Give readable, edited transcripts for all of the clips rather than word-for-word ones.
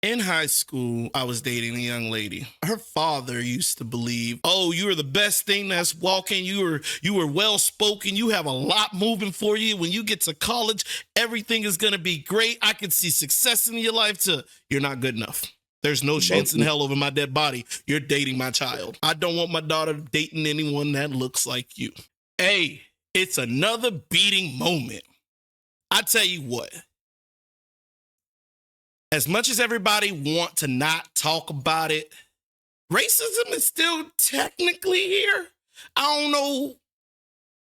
In high school, I was dating a young lady. Her father used to believe, "Oh, you are the best thing that's walking. You were well spoken. You have a lot moving for you. When you get to college, everything is gonna be great. I can see success in your life." To you're not good enough. There's no chance in Monkey. hell over my dead body. You're dating my child. I don't want my daughter dating anyone that looks like you. Hey, it's another beating moment. I tell you what, as much as everybody want to not talk about it, racism is still technically here. I don't know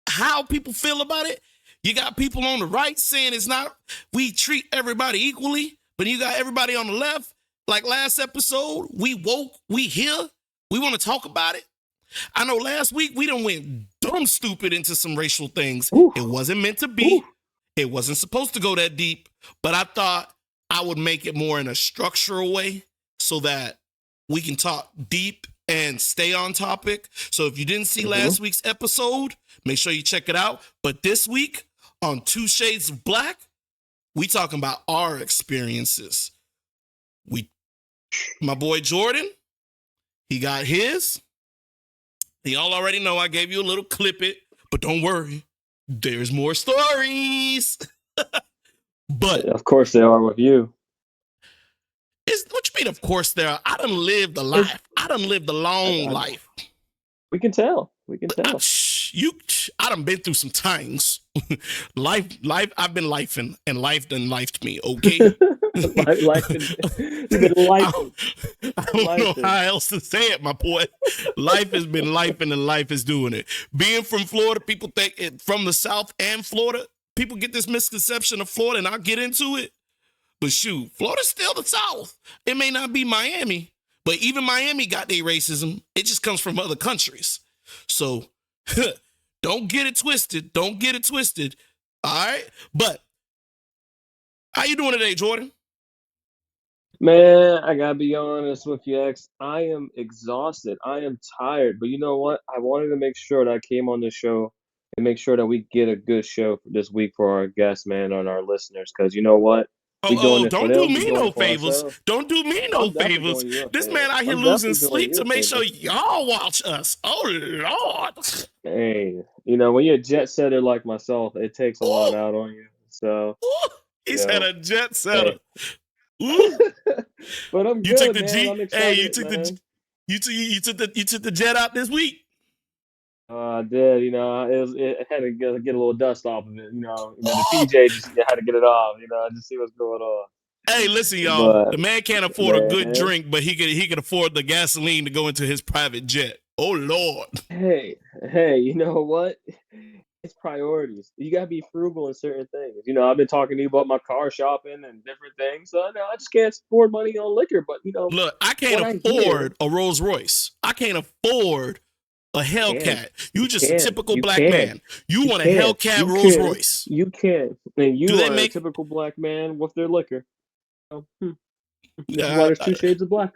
how people feel about it. You got people on the right saying it's not, we treat everybody equally, but you got everybody on the left. Like last episode, we woke, we here, we want to talk about it. I know last week we done went dumb stupid into some racial things. Ooh, It wasn't meant to ooh. be. It wasn't supposed to go that deep, but I thought I would make it more in a structural way so that we can talk deep and stay on topic. So if you didn't see last week's episode, make sure you check it out. But this week on Two Shades of Black, we talking about our experiences. My boy Jordan, he got his. Y'all already know I gave you a little clip it, but don't worry, there's more stories. But Of course they are with you. what you mean? Of course there are. I done lived a It's, life. I done lived a long I, life. we can tell. We can I, tell. I done been through some times. life. I've been lifing, and life done lifed me. Okay. Life you've been I lifing. I don't know Lifing. how else to say it, my boy. Life has been lifing, and life is doing it. Being from Florida, people think it, from the South and Florida, people get this misconception of Florida, and I'll get into it. But shoot, Florida's still the South. It may not be Miami, but even Miami got their racism. It just comes from other countries. So don't get it twisted. Don't get it twisted. All right. But how you doing today, Jordan? Man, I gotta be honest with you, X. I am exhausted. I am tired. But you know what? I wanted to make sure that I came on this show and make sure that we get a good show for this week for our guests, man, and our listeners. Because you know what? We doing it for Don't do them. We me doing no it for favors. ourselves. Don't do me no I'm definitely favors. doing you a This favor. man out here I'm losing definitely doing sleep you to a make sure favor. y'all watch us. Oh, Lord. Hey, when you're a jet setter like myself, it takes a lot Ooh, out on you. So, ooh. He you said know, a jet setter. hey. Ooh. But I'm You took good, the man. G. I'm Hey, excited, man. you took the jet out this week. I did, it had to get a little dust off of it, the Oh, PJ just had to get it off, just see what's going on. hey, listen, y'all. But The man can't afford a good man, drink, but he could afford the gasoline to go into his private jet. Oh Lord. hey, hey, you know what? It's priorities. You gotta be frugal in certain things. I've been talking to you about my car shopping and different things. So no, I just can't afford money on liquor. But Look, I can't what I hear, afford a Rolls Royce. I can't afford a you can, Hellcat. You you just a can, typical you black can, man. You you want a can, Hellcat you Rolls can, Royce. you can, and Do you they are a make typical black man with their liquor. So, this is why uh, there's two shades of black.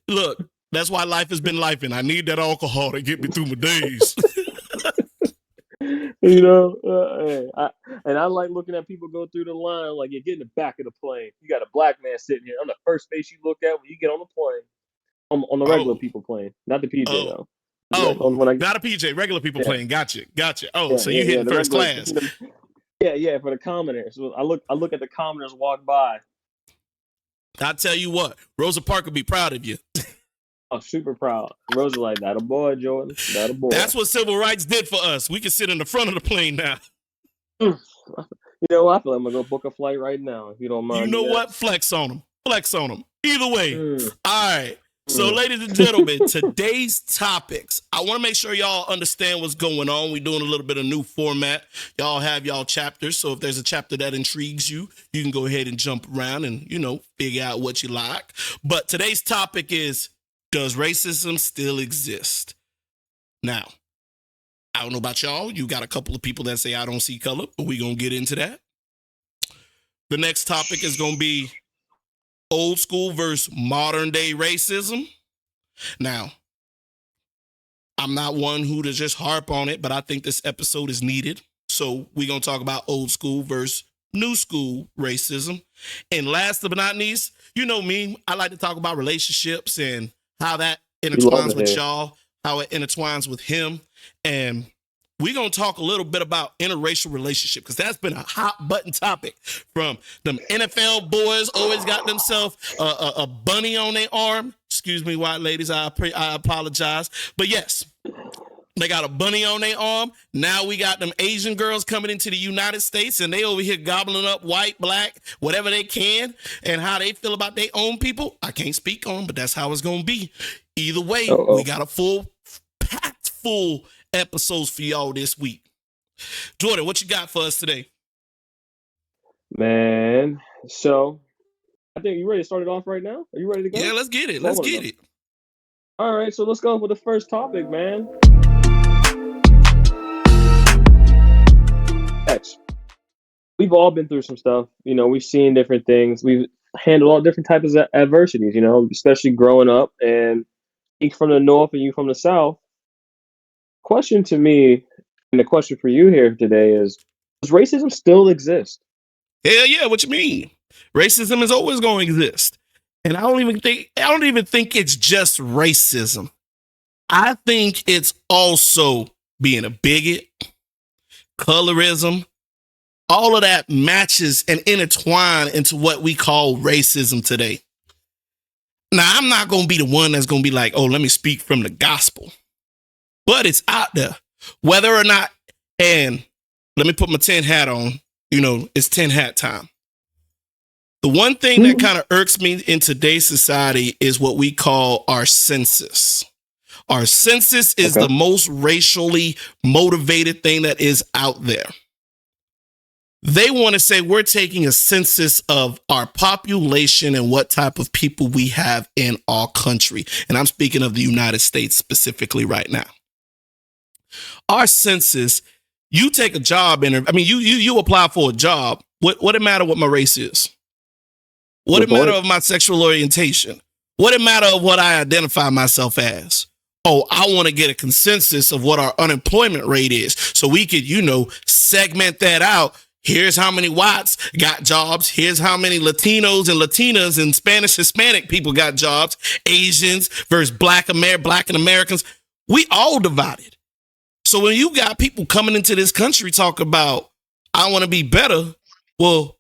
look, that's why life has been life, and I need that alcohol to get me through my days. Hey, I like looking at people go through the line like you get in the back of the plane. You got a black man sitting here. I'm the first face you look at when you get on the plane, on the regular Oh, people plane, not the PJ oh, though. oh, When I not a PJ, regular people yeah playing. Gotcha, gotcha. Oh, yeah so yeah you yeah hitting the first regular class. yeah for the commoners. So I look at the commoners walk by. I tell you what, Rosa Parks would be proud of you. I'm super proud. Rosa like that a boy, Jordan, that a boy. That's what civil rights did for us. We can sit in the front of the plane now. I feel like I'm gonna go book a flight right now if you don't You mind know me what? asking. Flex on them. Flex on them. Either way. Mm, All right. So, mm. ladies and gentlemen, today's topics. I want to make sure y'all understand what's going on. We're doing a little bit of new format. Y'all have y'all chapters. So if there's a chapter that intrigues you, you can go ahead and jump around and, figure out what you like. But today's topic is, does racism still exist? Now, I don't know about y'all. You got a couple of people that say I don't see color, but we're going to get into that. The next topic is going to be old school versus modern day racism. Now, I'm not one who to just harp on it, but I think this episode is needed. So we're going to talk about old school versus new school racism. And last but not least, you know me, I like to talk about relationships and how that You love intertwines it with here. y'all, how it intertwines with him. And we're going to talk a little bit about interracial relationship because that's been a hot button topic from them NFL boys always got themselves a bunny on their arm. Excuse me, white ladies, I apologize. But yes, they got a bunny on their arm. Now we got them Asian girls coming into the United States and they over here gobbling up white, black, whatever they can. And how they feel about their own people, I can't speak on, but that's how it's going to be. Either way, we got a packed full episodes for y'all this week. Jordan, what you got for us today? Man, so I think you ready to start it off right now? Are you ready to go? Yeah, let's get it. Well, Let's get it. All right, so let's go with the first topic, man. X. We've all been through some stuff. You know, we've seen different things. We've handled all different types of adversities, you know, especially growing up. And you from the north and you from the south. Question to me, and the question for you here today is, does racism still exist? Hell yeah, what you mean? Racism is always going to exist. And I don't even think it's just racism. I think it's also being a bigot, colorism, all of that matches and intertwine into what we call racism today. Now, I'm not going to be the one that's going to be like, oh, let me speak from the gospel. But it's out there. Whether or not, and let me put my 10 hat on, you know, it's 10 hat time. The one thing that kind of irks me in today's society is what we call our census. Our census is the most racially motivated thing that is out there. They want to say we're taking a census of our population and what type of people we have in our country. And I'm speaking of the United States specifically right now. Our census, you take a job interview. I mean, you apply for a job. What it matter what my race is? What it matter of my sexual orientation? What it matter of what I identify myself as? Oh, I want to get a consensus of what our unemployment rate is so we could, you know, segment that out. Here's how many whites got jobs. Here's how many Latinos and Latinas and Spanish Hispanic people got jobs. Asians versus Black and Americans. We all divided. So when you got people coming into this country talk about, I want to be better, well,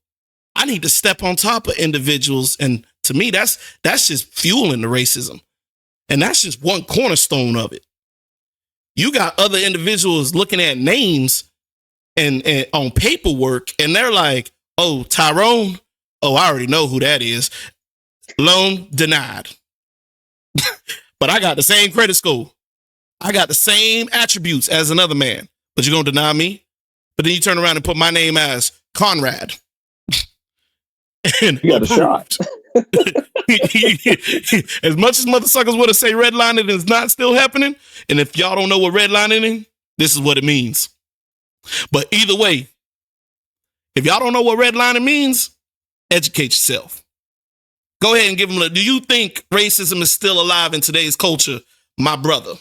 I need to step on top of individuals. And to me, that's just fueling the racism. And that's just one cornerstone of it. You got other individuals looking at names and on paperwork, and they're like, oh, Tyrone, oh, I already know who that is. Loan denied. But I got the same credit score. I got the same attributes as another man. But you're going to deny me? But then you turn around and put my name as Conrad. And you got a shot. As much as motherfuckers want to say redlining is not still happening, and if y'all don't know what redlining is, this is what it means. But either way, if y'all don't know what redlining means, educate yourself. Go ahead and give them do you think racism is still alive in today's culture, my brother?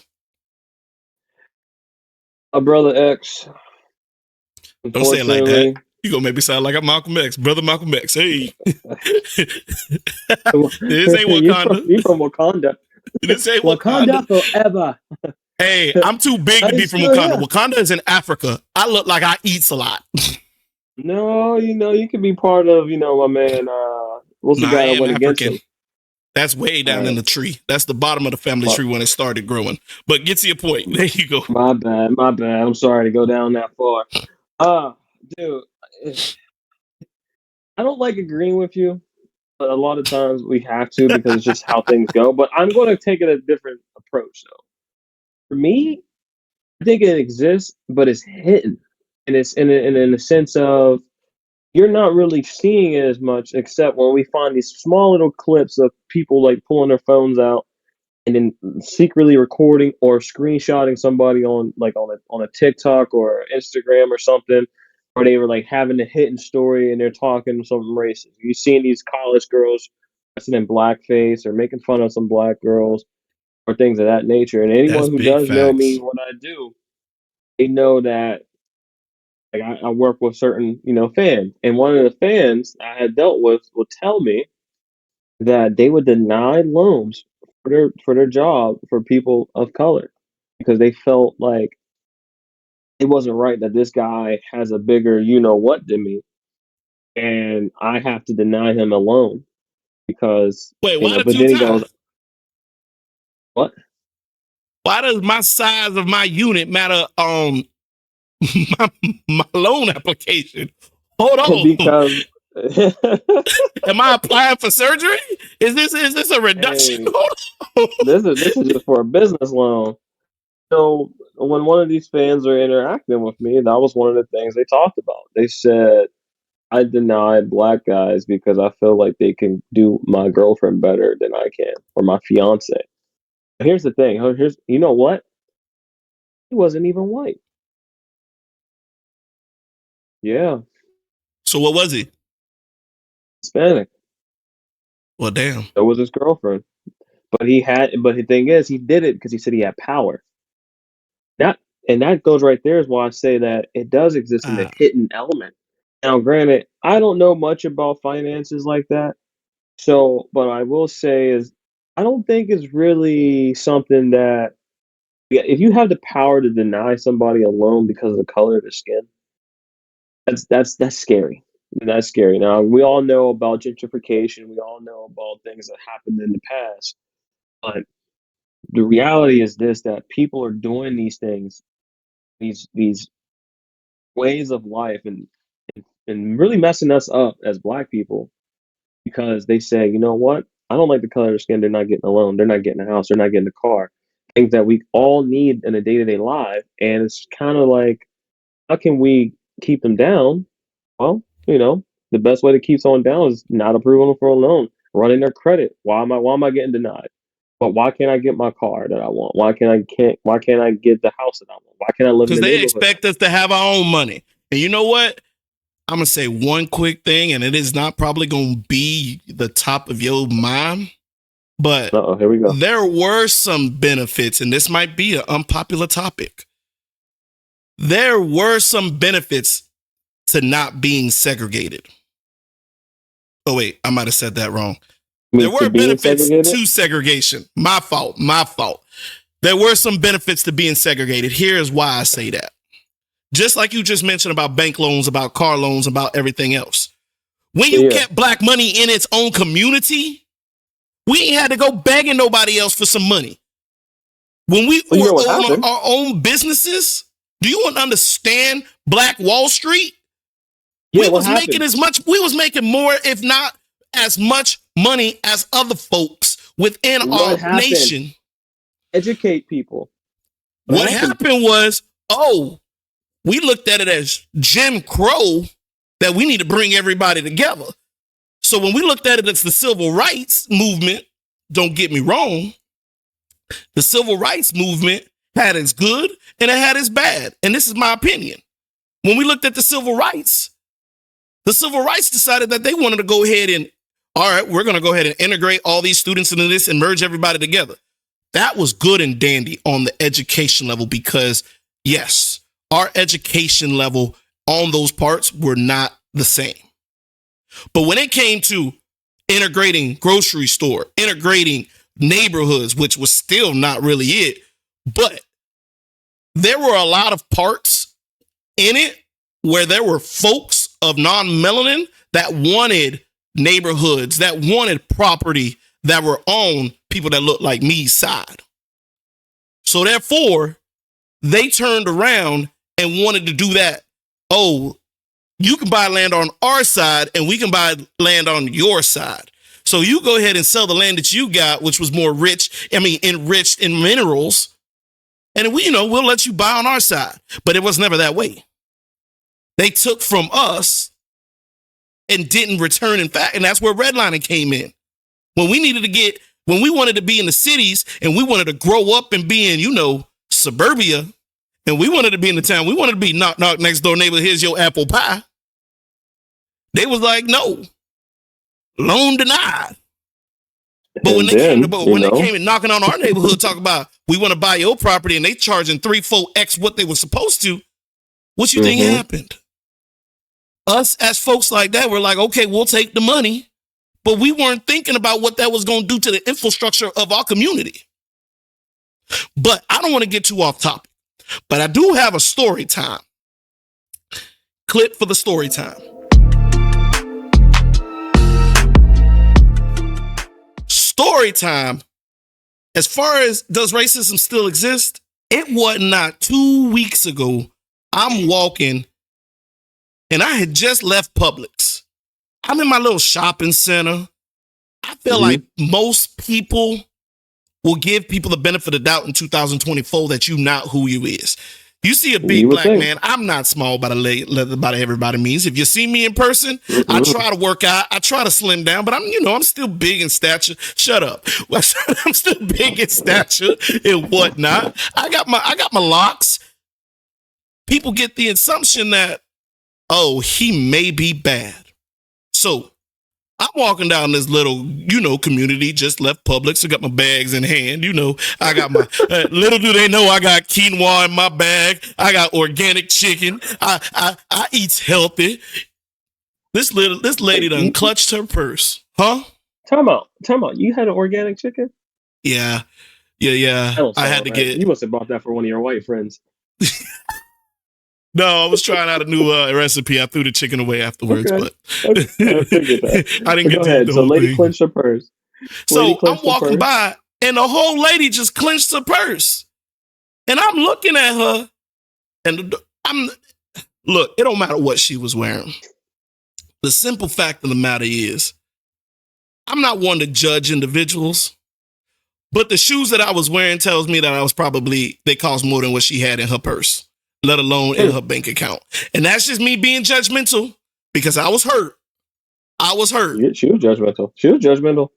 My brother X. Don't say it like that. You gonna make me sound like I'm Malcolm X, brother Malcolm X. Hey, this ain't Wakanda. You from Wakanda? This ain't Wakanda. Forever. Hey, I'm too big to be from Wakanda. Yeah. Wakanda is in Africa. I look like I eats a lot. No, you know, you can be part of, you know, my man. What's the guy that went against him? That's way down in the tree. That's the bottom of the family tree when it started growing. But get to your point. There you go. My bad. I'm sorry to go down that far. Dude, I don't like agreeing with you, but a lot of times we have to because it's just how things go. But I'm going to take it a different approach, though. For me, I think it exists, but it's hidden, and it's in the sense of you're not really seeing it as much, except when we find these small little clips of people like pulling their phones out and then secretly recording or screenshotting somebody on a TikTok or Instagram or something, or they were like having a hidden story and they're talking something racist. You've seen these college girls dressing in blackface or making fun of some black girls or things of that nature. And anyone who does know me, what I do, they know that Like I work with certain, fans, and one of the fans I had dealt with would tell me that they would deny loans for their job for people of color because they felt like it wasn't right that this guy has a bigger what than me, and I have to deny him a loan because Wait, why the But two then he goes, ties? what? Why does my size of my unit matter on my, my loan application? Hold on. Because Am I applying for surgery? Is this a reduction? hey, Hold on. this is just for a business loan. So when one of these fans are interacting with me, that was one of the things they talked about. They said I deny black guys because I feel like they can do my girlfriend better than I can, or my fiance. Here's the thing. Here's you know what? He wasn't even white. Yeah, So what was he? Hispanic. Well, damn. That was his girlfriend. But the thing is, he did it because he said he had power. That and that goes right there is why I say that it does exist in the Ah. hidden element. Now, granted, I don't know much about finances like that. So, but I will say is I don't think it's really something that, yeah, if you have the power to deny somebody a loan because of the color of their skin, that's scary. That's scary. Now we all know about gentrification. We all know about things that happened in the past. But the reality is this: that people are doing these things, these ways of life, and really messing us up as Black people because they say, you know what? I don't like the color of their skin. They're not getting a loan. They're not getting a house. They're not getting a car. Things that we all need in a day to day life. And it's kind of like, how can we keep them down? Well, the best way to keep someone down is not approving them for a loan, running their credit. Why am I getting denied? But why can't I get my car that I want? Why can't I get the house that I want? Why can't I live in Because the they neighborhood I expect us to have our own money. And you know what? I'm going to say one quick thing, and it is not probably going to be the top of your mind, but want? Uh-oh, here we go. there were some benefits, and this might be an unpopular topic. There were some benefits to not being segregated. Oh, wait, I might have said that wrong. I There mean, to were being benefits segregated? to segregation. My fault. There were some benefits to being segregated. Here's why I say that. Just like you just mentioned about bank loans, about car loans, about everything else. When you Yeah. kept Black money in its own community, we ain't had to go begging nobody else for some money. When we Well, you were know what on happened? our own businesses, do you understand Black Wall Street? Yeah, We what was making happened? we was making more, if not as much money as other folks within What our happened? nation. Educate people. What What happened? happened was, we looked at it as Jim Crow, that we need to bring everybody together. So when we looked at it as the civil rights movement, don't get me wrong, the civil rights movement had its good and it had its bad. And this is my opinion. When we looked at the civil rights decided that they wanted to go ahead and, all right, we're going to go ahead and integrate all these students into this and merge everybody together. That was good and dandy on the education level because, yes, our education level on those parts were not the same. But when it came to integrating grocery store, integrating neighborhoods, which was still not really it, but there were a lot of parts in it where there were folks of non-melanin that wanted neighborhoods, that wanted property that were on people that looked like me's side. So therefore, they turned around and wanted to do that. Oh, you can buy land on our side and we can buy land on your side. So you go ahead and sell the land that you got, which was more enriched in minerals. And we'll let you buy on our side. But it was never that way. They took from us and didn't return in fact. And that's where redlining came in. When we wanted to be in the cities and we wanted to grow up and be in, suburbia, and we wanted to be in the town, we wanted to be knock, knock, next door neighbor, here's your apple pie. They was like, no, loan denied. But when And they came then, when they came and knocking on our neighborhood, talking about we want to buy your property, and they charging 3-4x what they were supposed to, what you think happened? Us as folks like that, we're like, okay, we'll take the money, but we weren't thinking about what that was going to do to the infrastructure of our community. But I don't want to get too off topic, but I do have a story time. Clip for the story time. Story time. As far as does racism still exist? It was not 2 weeks ago. I'm walking and I had just left Publix. I'm in my little shopping center. I feel like most people will give people the benefit of the doubt in 2024 that you not who you is. You see a big black man, I'm not small by everybody means. If you see me in person, I try to work out. I try to slim down, but I'm still big in stature. Shut up. I'm still big in stature and whatnot. I got my locks. People get the assumption that, oh, he may be bad. So I'm walking down this little, community, just left Publix. I got my bags in hand. I got my, little do they know I got quinoa in my bag. I got organic chicken. I eat healthy. This lady done clutched her purse. Huh? Time out. You had an organic chicken? Yeah. I had to get. You must have bought that for one of your white friends. No, I was trying out a new recipe. I threw the chicken away afterwards, but I figured that. I didn't get to eat the so whole lady thing. clenched her purse. So I'm walking by, and the whole lady just clenched her purse, and I'm looking at her, and look. It don't matter what she was wearing. The simple fact of the matter is, I'm not one to judge individuals, but the shoes that I was wearing tells me that they cost more than what she had in her purse, let alone in her bank account. And that's just me being judgmental because I was hurt. Yeah, she was judgmental.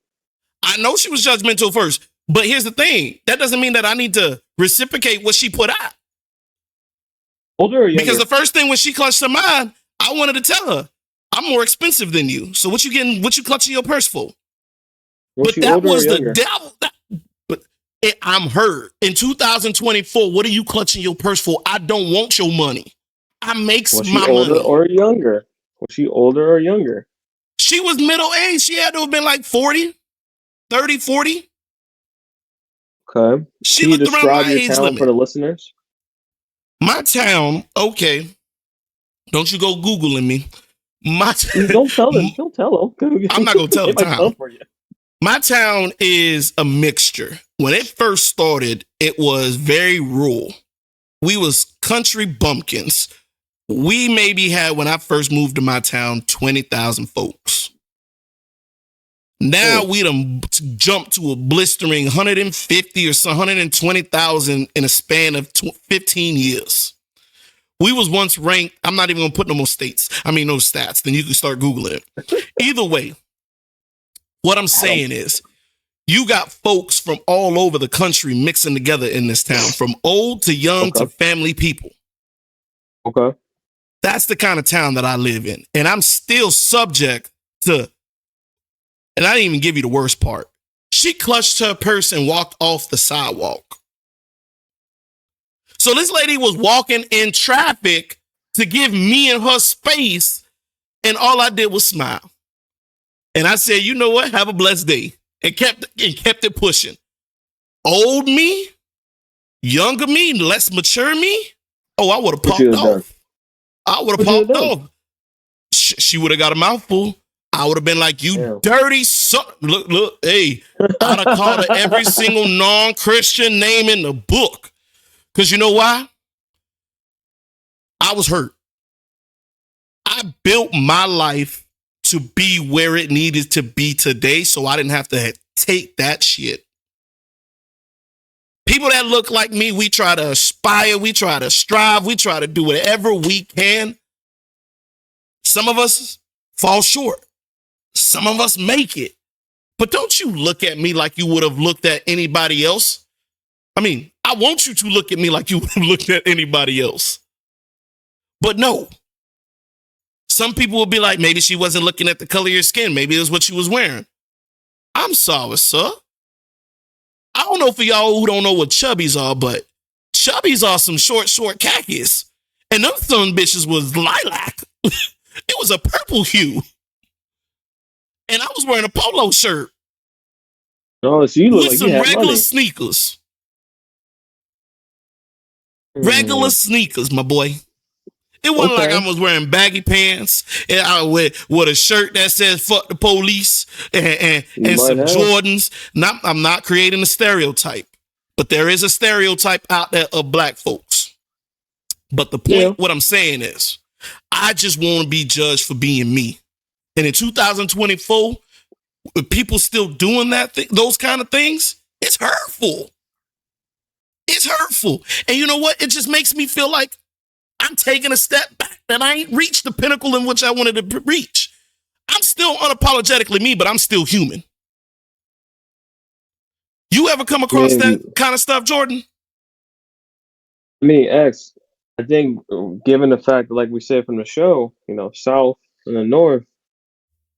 I know she was judgmental first, but here's the thing. That doesn't mean that I need to reciprocate what she put out. Older or younger? Because the first thing when she clutched her mind, I wanted to tell her, I'm more expensive than you. So what you clutching your purse for? Was but that was the devil. I'm hurt. In 2024, what are you clutching your purse for? I don't want your money. I makes my money. Was she older or younger? She was middle aged. She had to have been like 40, 30, 40. Okay. She Can you looked around my describe your age town limit. for the listeners? My town, okay. Don't you go Googling me. Don't tell them. Don't tell them. I'm not going to tell the town. For you. My town is a mixture. When it first started, it was very rural. We was country bumpkins. We maybe had, when I first moved to my town, 20,000 folks. Now we done jumped to a blistering 150 or 120,000 in a span of 15 years. We was once ranked, I'm not even going to put no stats, then you can start Googling it. Either way, what I'm saying is, you got folks from all over the country mixing together in this town, from old to young to family people. Okay. That's the kind of town that I live in. And I'm still subject to, and I didn't even give you the worst part. She clutched her purse and walked off the sidewalk. So this lady was walking in traffic to give me and her space, and all I did was smile. And I said, you know what? Have a blessed day. And kept it pushing. Old me, younger me, less mature me. Oh, I would have popped off. I would have popped off. She would have got a mouthful. I would have been like, you dirty son. Look, hey, I'd have called her every single non-Christian name in the book. Because you know why? I was hurt. I built my life to be where it needed to be today, so I didn't have to take that shit. People that look like me, we try to aspire, we try to strive, we try to do whatever we can. Some of us fall short. Some of us make it. But don't you look at me like you would have looked at anybody else. I mean, I want you to look at me like you would have looked at anybody else. But no. Some people will be like, maybe she wasn't looking at the color of your skin. Maybe it was what she was wearing. I'm sorry, sir. I don't know for y'all who don't know what chubbies are, but chubbies are some short khakis. And them son bitches was lilac. It was a purple hue, and I was wearing a polo shirt Oh, so you look with like you some had regular money. sneakers. Regular Hmm. sneakers, my boy. It wasn't like Okay. I was wearing baggy pants and I with a shirt that says "fuck the police" You and might some have. Jordans. I'm not creating a stereotype, but there is a stereotype out there of black folks. But the point, Yeah. what I'm saying is, I just want to be judged for being me. And in 2024, with people still doing those kind of things, it's hurtful. It's hurtful. And you know what? It just makes me feel like I'm taking a step back and I ain't reached the pinnacle in which I wanted to reach. I'm still unapologetically me, but I'm still human. You ever come I across that mean, kind of stuff, Jordan? X. I think, given the fact that, like we said from the show, South and the North,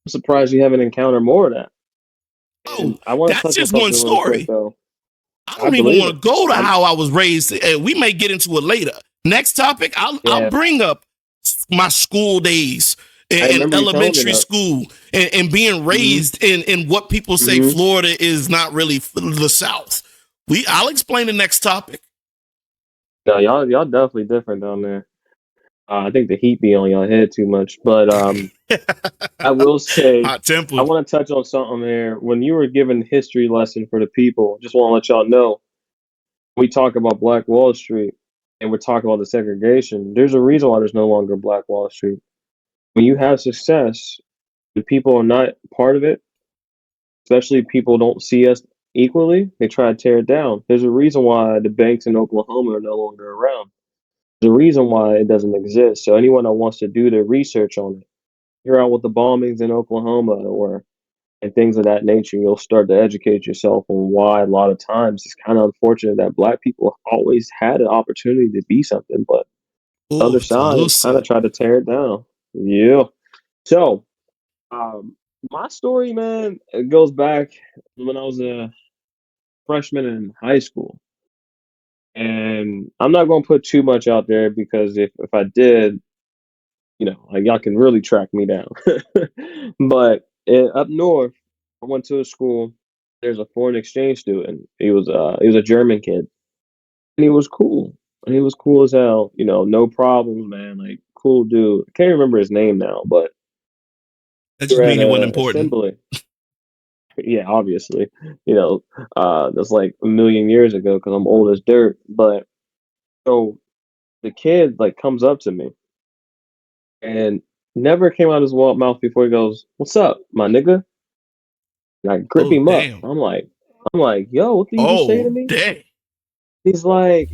I'm surprised you haven't encountered more of that. Oh, And I want to that's touch on just one something really quick, story. though. I I don't even believe want it. to go to I how I was raised. We may get into it later. Next topic, I'll Yeah, bring up my school days I in remember you telling me elementary that. school and being Hmm. raised in what people say Hmm. Florida is not really the South. I'll explain the next topic. No, y'all definitely different down there. I think the heat be on y'all head too much, but I will say, Hot I tempered. want to touch on something there. When you were giving history lesson for the people, just want to let y'all know, we talk about Black Wall Street and we're talking about the segregation. There's a reason why there's no longer Black Wall Street. When you have success, and people are not part of it, especially people don't see us equally, they try to tear it down. There's a reason why the banks in Oklahoma are no longer around. There's a reason why it doesn't exist. So anyone that wants to do their research on it, figure out what the bombings in Oklahoma were and things of that nature, you'll start to educate yourself on why a lot of times it's kind of unfortunate that black people always had an opportunity to be something, but the Oh, other side kind Calusa. of tried to tear it down. Yeah. So, um, my story, man, it goes back when I was a freshman in high school. And I'm not going to put too much out there because if I did, like y'all can really track me down. But up north, I went to a school. There's a foreign exchange student. He was a German kid, and he was cool. And he was cool as hell. No problems, man. Like cool dude. I can't remember his name now, but That we just were at mean it wasn't a important. assembly. Yeah, obviously. That's like a million years ago because I'm old as dirt. But so the kid like comes up to me and never came out of his mouth before he goes, "What's up, my nigga?" And I grip Oh, him up. damn. I'm like, yo, what did you just say Oh, to me? dang. He's like,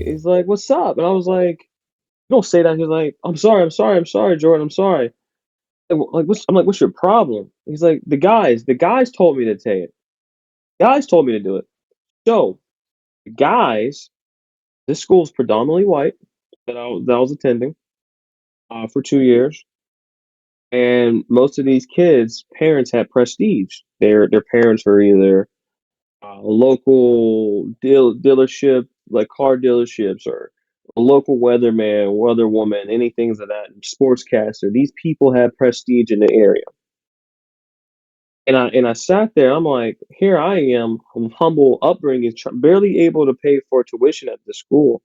what's up? And I was like, you don't say that. He's like, I'm sorry, Jordan, I'm sorry. I'm like, what's your problem? He's like, the guys told me to say it. Guys told me to do it. So, the guys, this school's predominantly white that I was attending for 2 years. And most of these kids' parents had prestige. Their parents were either local dealership, like car dealerships, or a local weatherman, weatherwoman, anything of that, sportscaster. These people had prestige in the area. And I sat there. I'm like, here I am, from humble upbringing, barely able to pay for tuition at the school.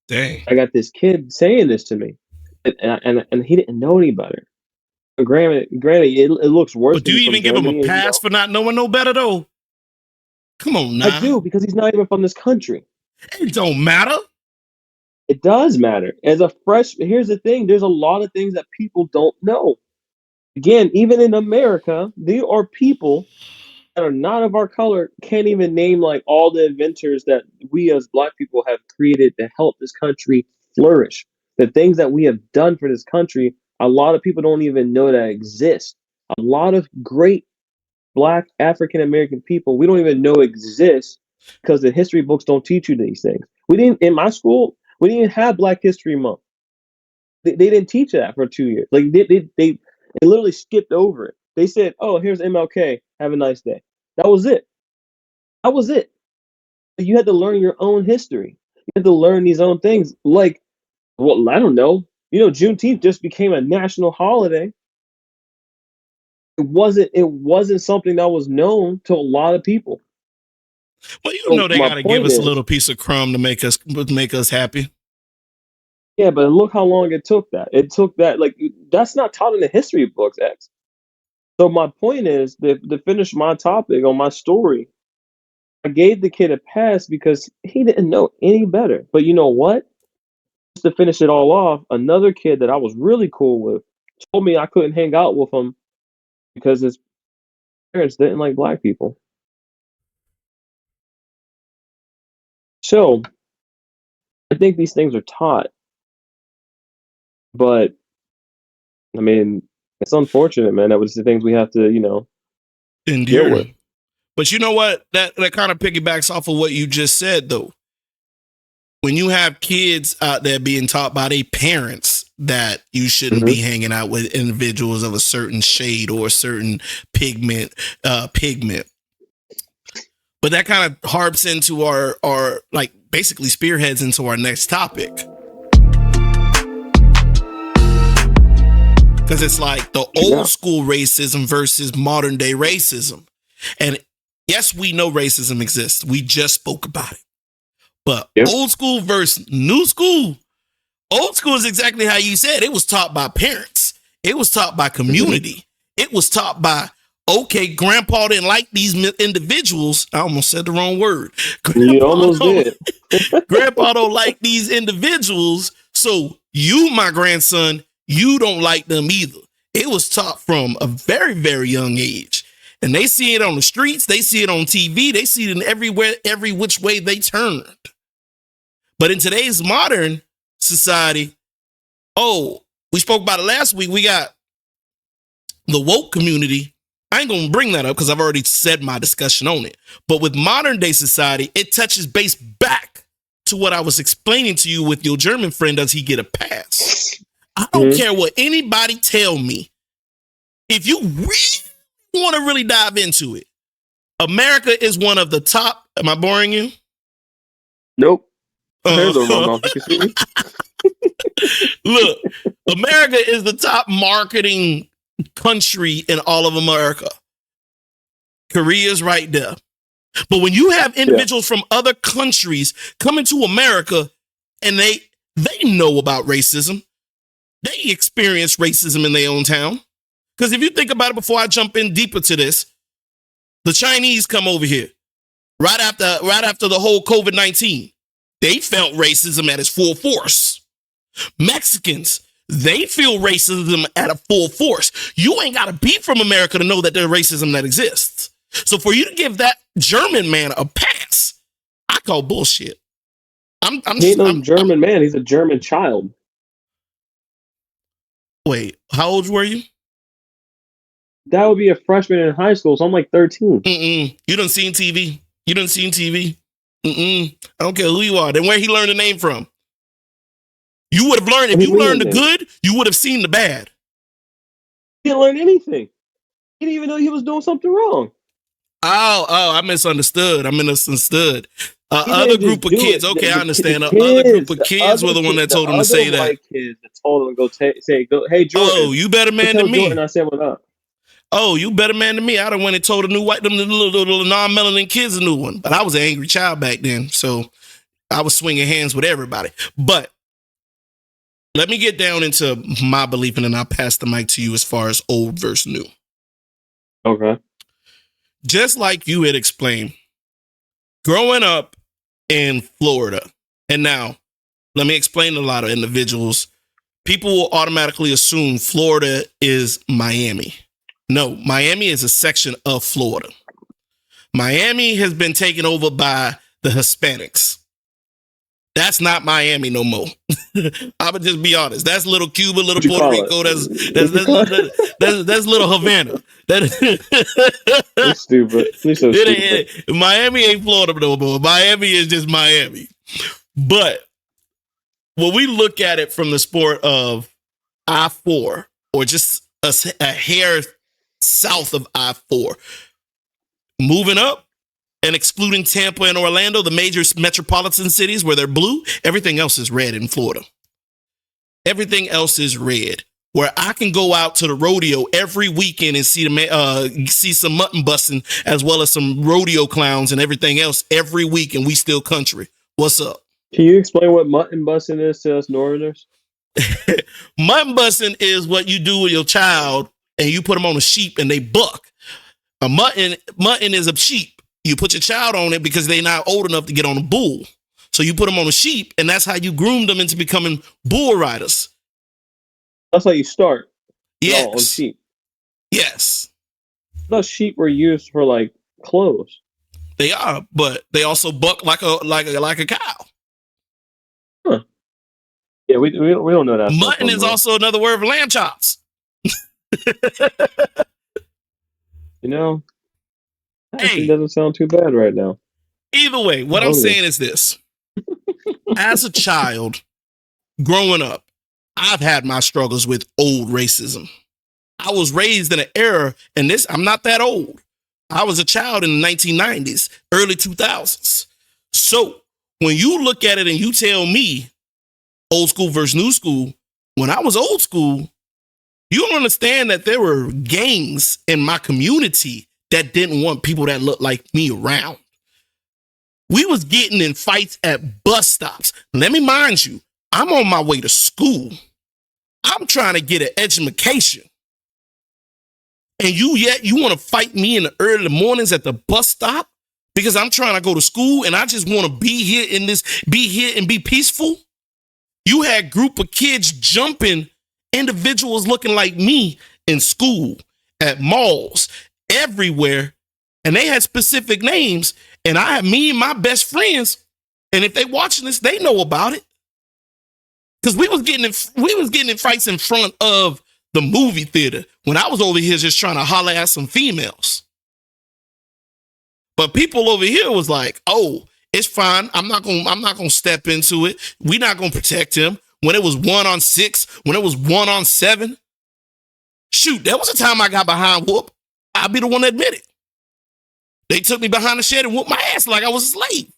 Dang. I got this kid saying this to me, and he didn't know any better. Granted, it looks worse But do because he's you from even give him a Germany, as you pass know. for not knowing no better, though? Come on I now. do because he's not even from this country. It don't matter. It does matter. As a fresh, here's the thing: there's a lot of things that people don't know. Again, even in America, there are people that are not of our color can't even name like all the inventors that we as black people have created to help this country flourish. The things that we have done for this country, a lot of people don't even know that exist. A lot of great black African American people we don't even know exist because the history books don't teach you these things. We didn't in my school. We didn't have Black History Month. They didn't teach that for 2 years. Like they literally skipped over it. They said, "Oh, here's MLK. Have a nice day." That was it. That was it. You had to learn your own history. You had to learn these own things. Like, well, I don't know. Juneteenth just became a national holiday. It wasn't something that was known to a lot of people. Well, So they my got to give point us a is, little piece of crumb to make us happy. yeah, but look how long it took that. It took that, like, that's not taught in the history books, X. So my point is, to finish my topic on my story, I gave the kid a pass because he didn't know any better. But you know what? Just to finish it all off, another kid that I was really cool with told me I couldn't hang out with him because his parents didn't like black people. So I think these things are taught, but I mean, it's unfortunate, man. That was the things we have to, deal Endure. with. But you know what? That kind of piggybacks off of what you just said, though. When you have kids out there being taught by their parents that you shouldn't be Hmm. hanging out with individuals of a certain shade or a certain pigment, but that kind of harps into our like basically spearheads into our next topic. Because it's like the Yeah. old school racism versus modern day racism. And yes, we know racism exists. We just spoke about it. But Yeah. old school versus new school, old school is exactly how you said. It was taught by parents. It was taught by Hmm. community. It was taught by, okay, grandpa didn't like these individuals. I almost said the wrong word. You Grandpa almost don't, did. grandpa don't like these individuals. So you, my grandson, you don't like them either. It was taught from a very, very young age. And they see it on the streets. They see it on TV. They see it in everywhere, every which way they turned. But in today's modern society, we spoke about it last week. We got the woke community. I ain't going to bring that up because I've already said my discussion on it. But with modern day society, it touches base back to what I was explaining to you with your German friend. Does he get a pass? I don't Hmm. care what anybody tell me. If you really want to really dive into it, America is one of the top. Am I boring you? Nope. Uh, Here's a run off. You can see me. Look, America is the top marketing country in all of America. Korea's right there. But when you have Yeah. individuals from other countries coming to America and they know about racism, they experience racism in their own town. Because if you think about it, before I jump in deeper to this, the Chinese come over here right after the whole COVID-19. They felt racism at its full force. Mexicans, they feel racism at a full force. You ain't got to be from America to know that there's racism that exists. So for you to give that German man a pass, I call bullshit. He ain't no German man. He's a German child. Wait, how old were you? That would be a freshman in high school, so I'm like 13. You done seen TV? You done seen TV? I don't care who you are. Then where he learned the name from? You would have learned, What if do you you learned mean, the man? good, you would have seen the bad. He didn't learn anything. He didn't even know he was doing something wrong. I misunderstood. He Other didn't just group of do kids. it. Okay, I The understand. The other group kids, of kids were the one that the told him to other say that. white kids that told him to go, hey Oh, Jordan, you better go man tell than Jordan me. I said what up. Oh, you better man than me. I done went and told the little non-melanin kids a new one. But I was an angry child back then, so I was swinging hands with everybody. But let me get down into my belief, and then I'll pass the mic to you as far as old versus new. Okay. Just like you had explained, growing up in Florida, and now let me explain to a lot of individuals. People will automatically assume Florida is Miami. No, Miami is a section of Florida. Miami has been taken over by the Hispanics. That's not Miami no more. I would just be honest. That's little Cuba, little What you Puerto call Rico. it? What you call it? That's little Havana. You're stupid. You're so stupid. Miami ain't Florida no more. Miami is just Miami. But when we look at it from the sport of I-4 or just a hair south of I-4, moving up and excluding Tampa and Orlando, the major metropolitan cities where they're blue, everything else is red in Florida. Everything else is red. where I can go out to the rodeo every weekend and see some mutton busting as well as some rodeo clowns and everything else every week, and we still country. What's up? Can you explain what mutton busting is to us Northerners? Mutton busting is what you do with your child and you put them on a sheep and they buck. A mutton is a sheep. You put your child on it because they're not old enough to get on a bull. So you put them on a sheep, and that's how you groom them into becoming bull riders. That's how you start. Yes. On sheep. Yes. I thought sheep were used for like clothes. They are, but they also buck like a cow. Huh. Yeah, we don't know that. Mutton is also another word for lamb chops. You know, actually doesn't sound too bad right now. Either way, what I'm saying is this. As a child, growing up, I've had my struggles with old racism. I was raised in an era, and I'm not that old. I was a child in the 1990s, early 2000s. So when you look at it and you tell me old school versus new school, when I was old school, you don't understand that there were gangs in my community that didn't want people that looked like me around. We was getting in fights at bus stops. Let me mind you, I'm on my way to school. I'm trying to get an education. And you want to fight me in the early mornings at the bus stop because I'm trying to go to school and I just want to be here and be peaceful? You had a group of kids jumping individuals looking like me in school, at malls, everywhere, and they had specific names. And I had me and my best friends, and if they watching this, they know about it. Because we was getting in fights in front of the movie theater when I was over here just trying to holler at some females. But people over here was like, "Oh, it's fine. I'm not gonna step into it. We're not gonna protect him." When it was 1-on-6, when it was 1-on-7, shoot, there was a time I got behind whoop. I'll be the one to admit it. They took me behind the shed and whooped my ass like I was a slave.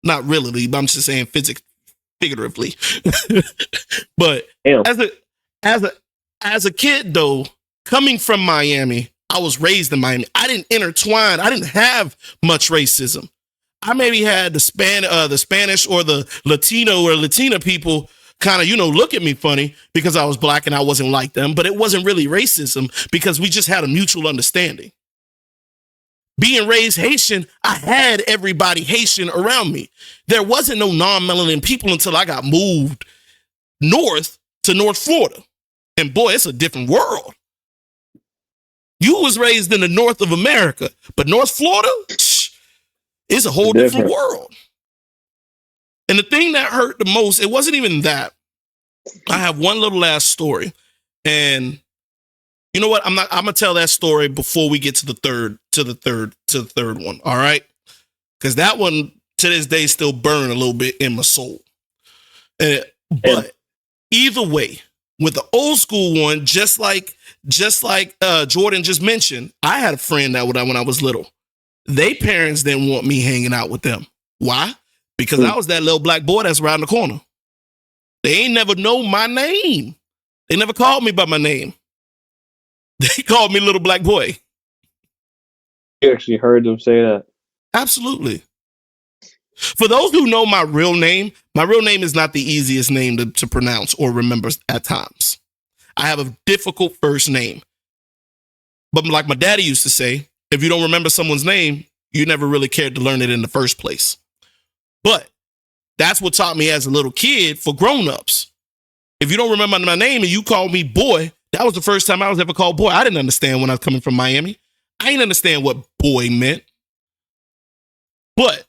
Not really, but I'm just saying figuratively. But as a kid though, coming from Miami, I was raised in Miami. I didn't have much racism. I maybe had the Spanish or the Latino or Latina people kind of, look at me funny because I was black and I wasn't like them, but it wasn't really racism because we just had a mutual understanding. Being raised Haitian, I had everybody Haitian around me. There wasn't no non-melanin people until I got moved north to North Florida. And boy, it's a different world. You was raised in the north of America, but North Florida, it's a whole different world. And the thing that hurt the most, it wasn't even that. I have one little last story. And you know what? I'm gonna tell that story before we get to the third one. All right. Because that one to this day still burn a little bit in my soul. But either way, with the old school one, just like Jordan just mentioned, I had a friend that when I was little, they parents didn't want me hanging out with them. Why? Because I was that little black boy that's around the corner. They ain't never know my name. They never called me by my name. They called me little black boy. You actually heard them say that? Absolutely. For those who know my real name is not the easiest name to pronounce or remember at times. I have a difficult first name. But like my daddy used to say, if you don't remember someone's name, you never really cared to learn it in the first place. But that's what taught me as a little kid for grown-ups. If you don't remember my name and you call me boy, that was the first time I was ever called boy. I didn't understand when I was coming from Miami. I didn't understand what boy meant. But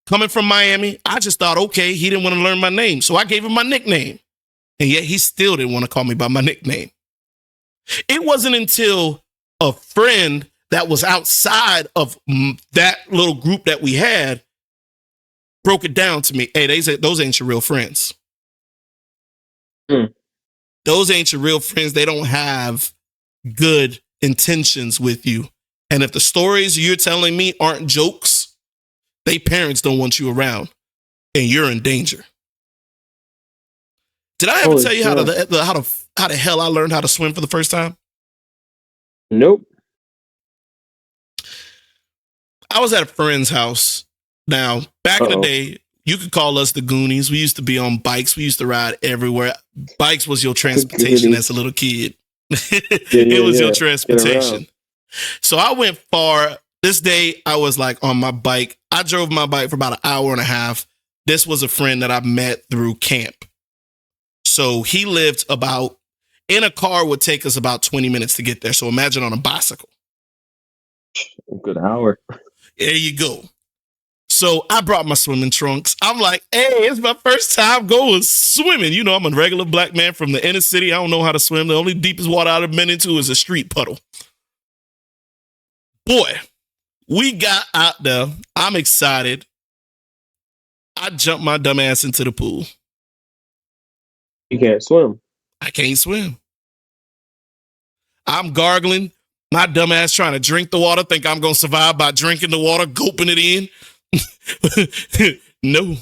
coming from Miami, I just thought, okay, he didn't want to learn my name. So I gave him my nickname. And yet he still didn't want to call me by my nickname. It wasn't until a friend that was outside of that little group that we had broke it down to me. Hey, those ain't your real friends. Those ain't your real friends. They don't have good intentions with you. And if the stories you're telling me aren't jokes, they parents don't want you around and you're in danger. Did I ever Holy tell you how shit. the hell I learned how to swim for the first time? Nope. I was at a friend's house. Now, back in the day, you could call us the Goonies. We used to be on bikes. We used to ride everywhere. Bikes was your transportation as a little kid. It was your Get transportation. around. So I went far. This day, I was like on my bike. I drove my bike for about an hour and a half. This was a friend that I met through camp. So he lived in a car would take us about 20 minutes to get there. So imagine on a bicycle. A good hour. There you go. So I brought my swimming trunks. I'm like, hey, it's my first time going swimming. You know, I'm a regular black man from the inner city. I don't know how to swim. The only deepest water I've been into is a street puddle. Boy, we got out there. I'm excited. I jumped my dumb ass into the pool. You can't swim. I can't swim. I'm gargling. My dumb ass trying to drink the water, think I'm going to survive by drinking the water, gulping it in. No.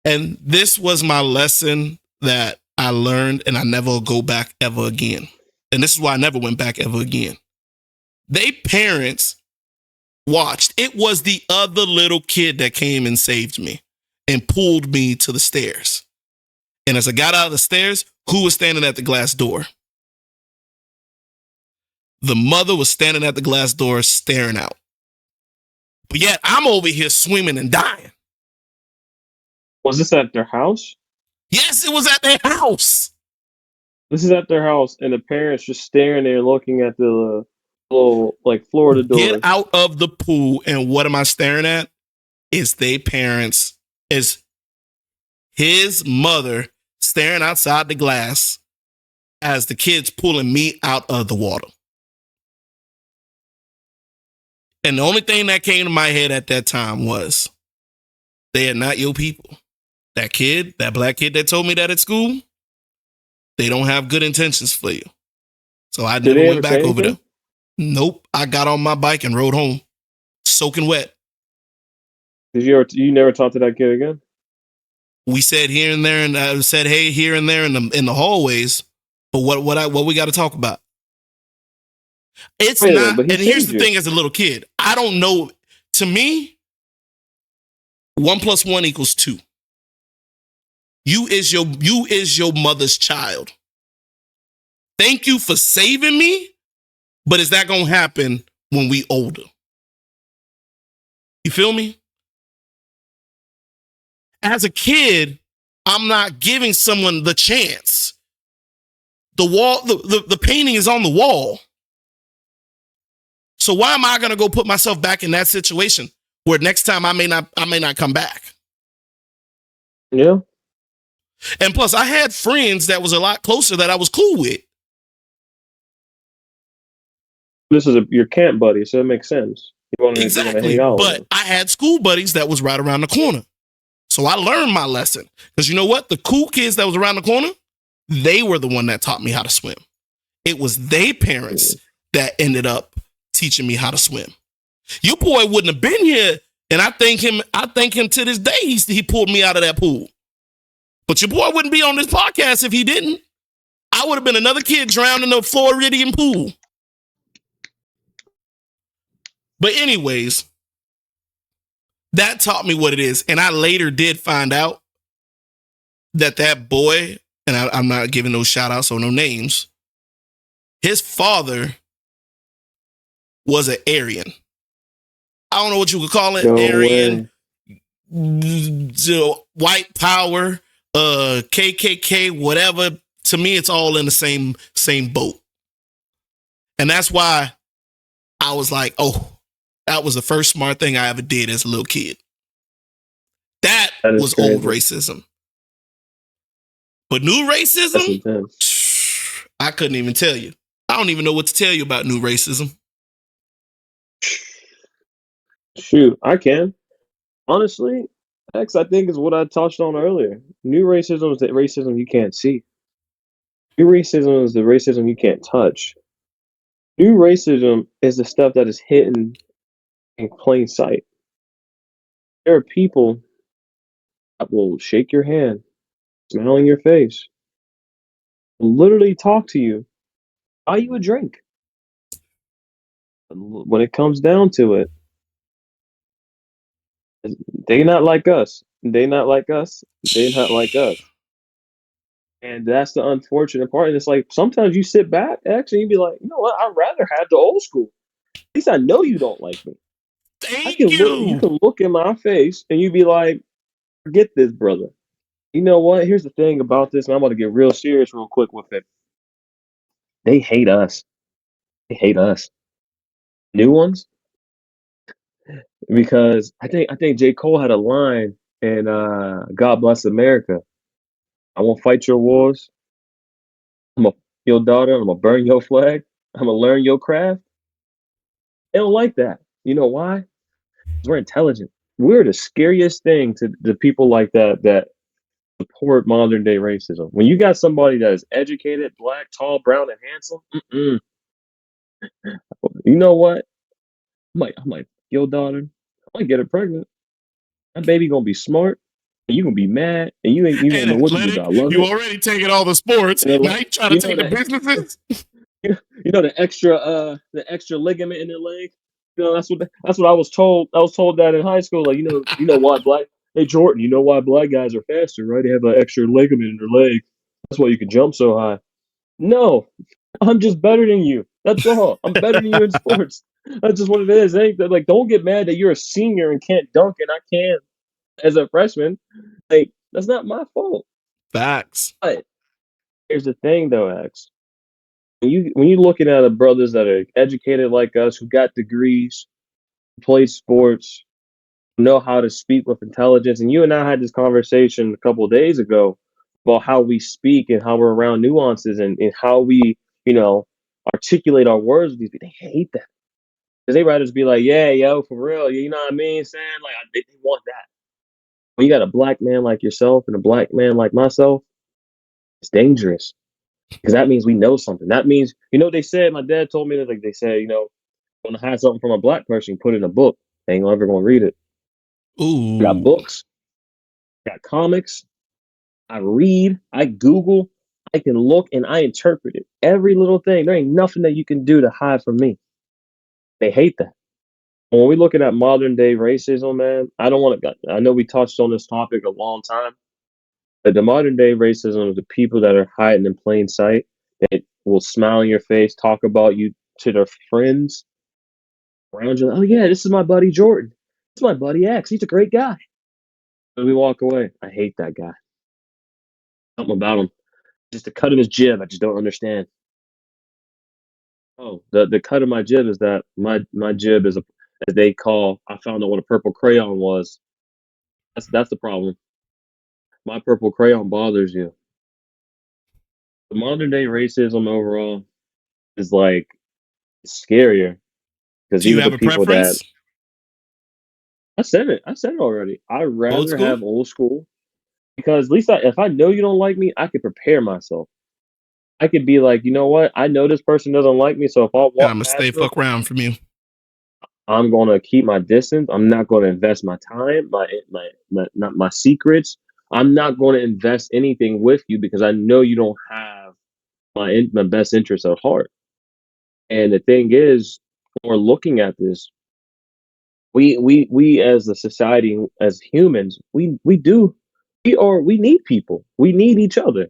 And this was my lesson that I learned, and I never will go back ever again. And this is why I never went back ever again. They parents watched. It was the other little kid that came and saved me and pulled me to the stairs. And as I got out of the stairs, who was standing at the glass door? The mother was standing at the glass door staring out. But yet I'm over here swimming and dying. Was this at their house? Yes, it was at their house. This is at their house, and the parents just staring there looking at the little, like, Florida door. Get out of the pool, and what am I staring at? Is they parents, is his mother staring outside the glass as the kids pulling me out of the water. And the only thing that came to my head at that time was, they are not your people. That kid, that black kid that told me that at school, they don't have good intentions for you. So I never went back over there. Nope. I got on my bike and rode home, soaking wet. You never talked to that kid again? We said here and there, and I said hey here and there in the hallways. But what we got to talk about? It's not. And here's the thing: as a little kid, I don't know. To me, 1 + 1 = 2. You is your mother's child. Thank you for saving me, but is that gonna happen when we older? You feel me? As a kid, I'm not giving someone the chance. The wall, the painting is on the wall. So why am I gonna go put myself back in that situation where next time I may not come back? Yeah. And plus, I had friends that was a lot closer that I was cool with. This is your camp buddy, so it makes sense. Exactly. But I had school buddies that was right around the corner. So I learned my lesson. Because you know what? The cool kids that was around the corner, they were the one that taught me how to swim. It was their parents that ended up teaching me how to swim. Your boy wouldn't have been here. And I thank him to this day. He pulled me out of that pool. But your boy wouldn't be on this podcast if he didn't. I would have been another kid drowned in the Floridian pool. But anyways, that taught me what it is. And I later did find out that boy, and I'm not giving no shout outs or no names, his father was an Aryan. I don't know what you could call it. No Aryan, white power, KKK, whatever. To me, it's all in the same boat. And that's why I was like, oh, that was the first smart thing I ever did as a little kid. That was crazy. Old racism. But new racism, I couldn't even tell you. I don't even know what to tell you about new racism. Shoot, I can. Honestly, X, I think is what I touched on earlier. New racism is the racism you can't see. New racism is the racism you can't touch. New racism is the stuff that is hidden in plain sight. There are people that will shake your hand smile in your face, literally talk to you, buy you a drink. When it comes down to it, they not like us. They not like us. They not like us. And that's the unfortunate part. And it's like sometimes you sit back, actually, you be like, you know what? I'd rather have the old school. At least I know you don't like me. I can Thank look. You you. can look in my face, and you be like, forget this, brother. You know what? Here's the thing about this, and I'm about to get real serious real quick with it. They hate us. They hate us. New ones, because I think J. Cole had a line in God Bless America. I won't fight your wars. I'm gonna your daughter. I'm gonna burn your flag. I'm gonna learn your craft. They don't like that. You know why? 'Cause we're intelligent. We're the scariest thing to the people like that support modern day racism. When you got somebody that is educated, black, tall, brown, and handsome, you know what? I might, your daughter, I might get her pregnant. That baby gonna be smart, and you gonna be mad, and you ain't And gonna know what to do. Do athletic. I love You it? already taking all the sports. And then, Now you trying to you know take the that businesses? you know the extra ligament in their leg. You know that's what I was told. I was told that in high school. Like you know why black hey Jordan, you know why black guys are faster, right? They have an extra ligament in their leg. That's why you can jump so high. No, I'm just better than you. That's all. I'm better than you in sports. That's just what it is. Ain't that, like don't get mad that you're a senior and can't dunk and I can as a freshman. Like that's not my fault. Facts. But here's the thing though, X. When you looking at the brothers that are educated like us, who got degrees, play sports, know how to speak with intelligence, and you and I had this conversation a couple of days ago about how we speak and how we're around nuances and how we, you know, articulate our words with these people. They hate that because they rather just be like, yeah, yo, for real, you know what I mean? Saying like they want that. When you got a black man like yourself and a black man like myself, it's dangerous because that means we know something. That means, you know, what they said. My dad told me that, like they said, you know, want to hide something from a black person, put it in a book. They ain't ever gonna read it. I got Ooh. books, got comics. I read, I Google, I can look, and I interpret it. Every little thing. There ain't nothing that you can do to hide from me. They hate that. When we looking at modern day racism, man, I don't want to. I know we touched on this topic a long time, but the modern day racism is the people that are hiding in plain sight. They will smile in your face, talk about you to their friends around you. Oh yeah, this is my buddy Jordan. This is my buddy X. He's a great guy. And we walk away. I hate that guy. Something about him. Just the cut of his jib, I just don't understand. Oh, the cut of my jib is that my jib is a as they call. I found out what a purple crayon was. That's the problem. My purple crayon bothers you. The modern day racism overall is like scarier because Do these you are the have a people that preference? I said it. I said it already. I'd Old rather school? have old school because at least if I know you don't like me, I could prepare myself. I could be like, you know what? I know this person doesn't like me, so if I And I'm walk gonna stay past them, fuck around from you. I'm gonna keep my distance. I'm not gonna invest my time, my not my secrets. I'm not gonna invest anything with you because I know you don't have my best interest at heart. And the thing is, when we're looking at this, we as a society, as humans, we need people. We need each other.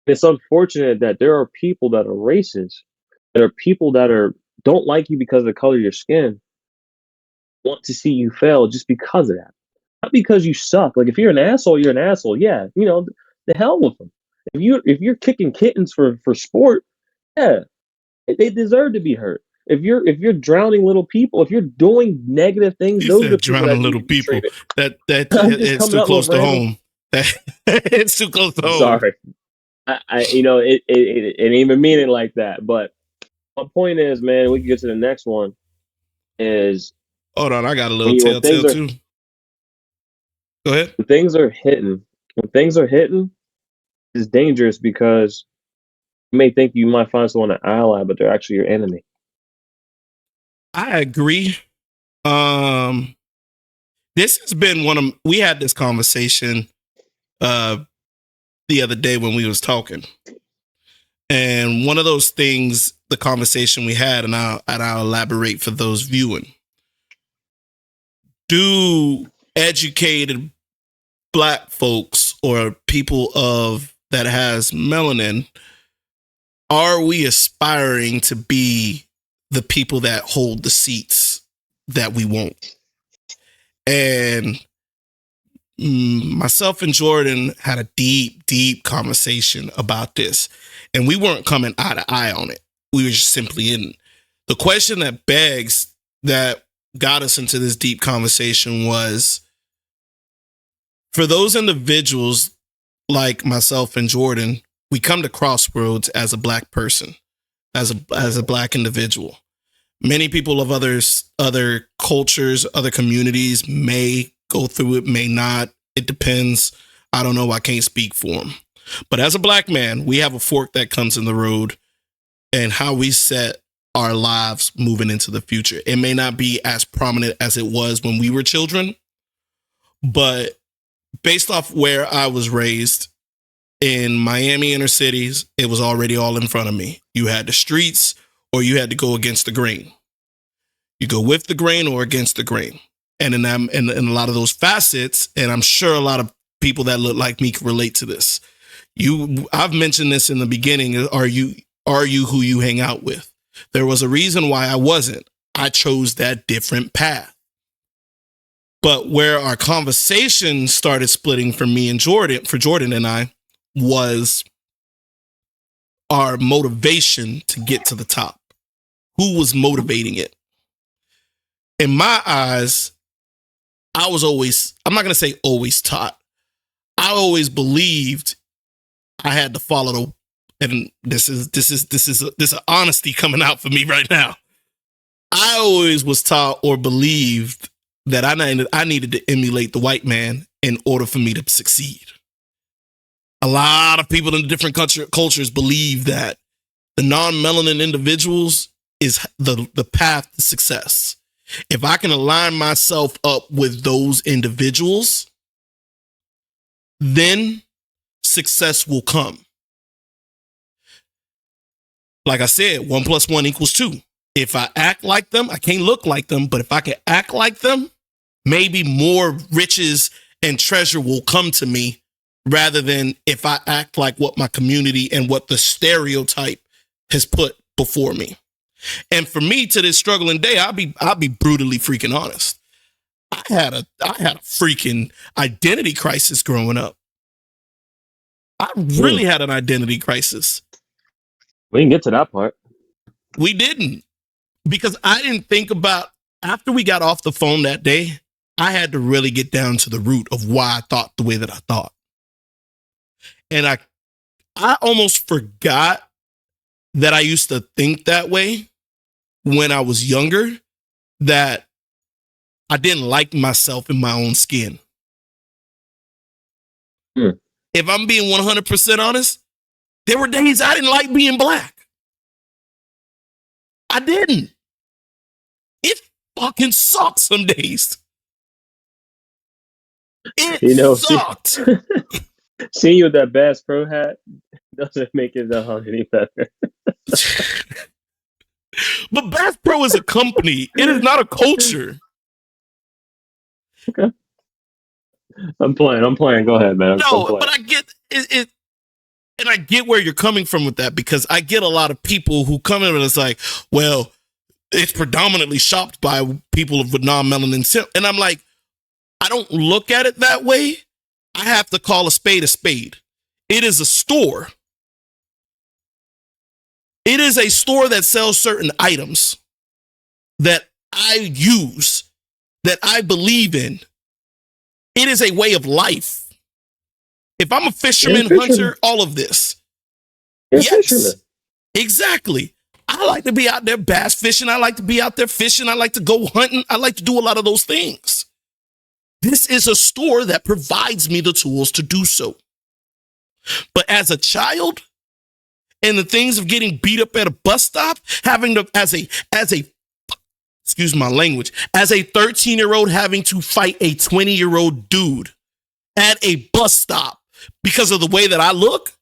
It's unfortunate that there are people that are racist. There are people that are don't like you because of the color of your skin, want to see you fail just because of that. Not because you suck. Like if you're an asshole, you're an asshole. Yeah, the hell with them. If you're kicking kittens for sport, yeah, they deserve to be hurt. If you're drowning little people, if you're doing negative things, You those are the said people drowning that need little to be people. treated. That I'm just it's coming too up with close to random. home. That it's too close to I'm home. sorry. It ain't even mean it like that. But my point is, man, we can get to the next one. Is Hold on, I got a little when things telltale are too. Go ahead. when things are hitting, when things are hitting, it's dangerous because you may think you might find someone an ally, but they're actually your enemy. I agree. Um, this has been we had this conversation the other day when we was talking. And one of those things, the conversation we had, and I'll elaborate for those viewing. Do educated Black folks or people that has melanin, are we aspiring to be the people that hold the seats that we want? And myself and Jordan had a deep conversation about this, and we weren't coming eye to eye on it. We were just simply in the question that got us into this deep conversation was, for those individuals like myself and Jordan, we come to crossroads as a Black person, as a Black individual. Many people of other cultures, other communities may go through it, may not. It depends. I don't know. I can't speak for them. But as a Black man, we have a fork that comes in the road, and how we set our lives moving into the future. It may not be as prominent as it was when we were children, but based off where I was raised in Miami inner cities, it was already all in front of me. You had the streets, or you had to go against the grain. You go with the grain or against the grain. And in a lot of those facets, and I'm sure a lot of people that look like me can relate to this. I've mentioned this in the beginning. Are you who you hang out with? There was a reason why I wasn't. I chose that different path. But where our conversation started splitting for Jordan and I, was our motivation to get to the top. Who was motivating it? In my eyes, I was always, I'm not going to say always taught. I always believed I had to follow and this is honesty coming out for me right now. I always was taught or believed that I needed to emulate the white man in order for me to succeed. A lot of people in the different cultures believe that the non-melanin individuals is the path to success. If I can align myself up with those individuals, then success will come. Like I said, 1 + 1 = 2. If I act like them, I can't look like them, but if I can act like them, maybe more riches and treasure will come to me rather than if I act like what my community and what the stereotype has put before me. And for me, to this struggling day, I'll be brutally freaking honest. I had a freaking identity crisis growing up. I really had an identity crisis. We didn't get to that part. We didn't. Because I didn't think about, after we got off the phone that day, I had to really get down to the root of why I thought the way that I thought. And I almost forgot that I used to think that way when I was younger, that I didn't like myself in my own skin. If I'm being 100% honest, there were days I didn't like being black. I didn't. It fucking sucked some days. It sucked. Seeing you with that Bass Pro hat doesn't make it any better. But Bass Pro is a company. It is not a culture. Okay. I'm playing. Go ahead, man. But I get it. And I get where you're coming from with that, because I get a lot of people who come in and it's like, well, it's predominantly shopped by people with non-melanin. And I'm like, I don't look at it that way. I have to call a spade a spade. It is a store. It is a store that sells certain items that I use, that I believe in. It is a way of life. If I'm a fisherman, hunter, all of this. Yes, exactly. I like to be out there bass fishing. I like to be out there fishing. I like to go hunting. I like to do a lot of those things. This is a store that provides me the tools to do so. But as a child, and the things of getting beat up at a bus stop, having to, as a, excuse my language, as a 13-year-old having to fight a 20-year-old dude at a bus stop because of the way that I look,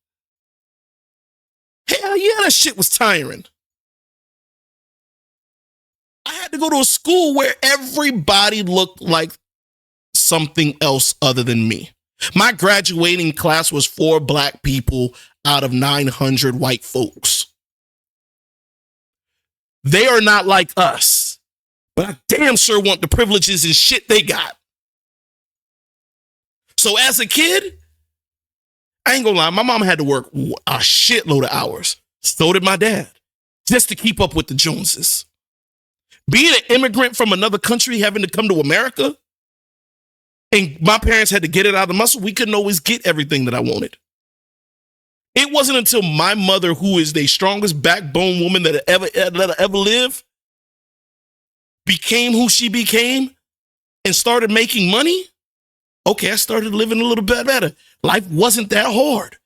hell yeah, that shit was tiring. I had to go to a school where everybody looked like something else other than me. My graduating class was 4 black people out of 900 white folks. They are not like us, but I damn sure want the privileges and shit they got. So as a kid, I ain't gonna lie, my mom had to work a shitload of hours. So did my dad, just to keep up with the Joneses. Being an immigrant from another country, having to come to America, and my parents had to get it out of the muscle, we couldn't always get everything that I wanted. It wasn't until my mother, who is the strongest backbone woman that ever lived, became who she became and started making money. Okay, I started living a little bit better. Life wasn't that hard.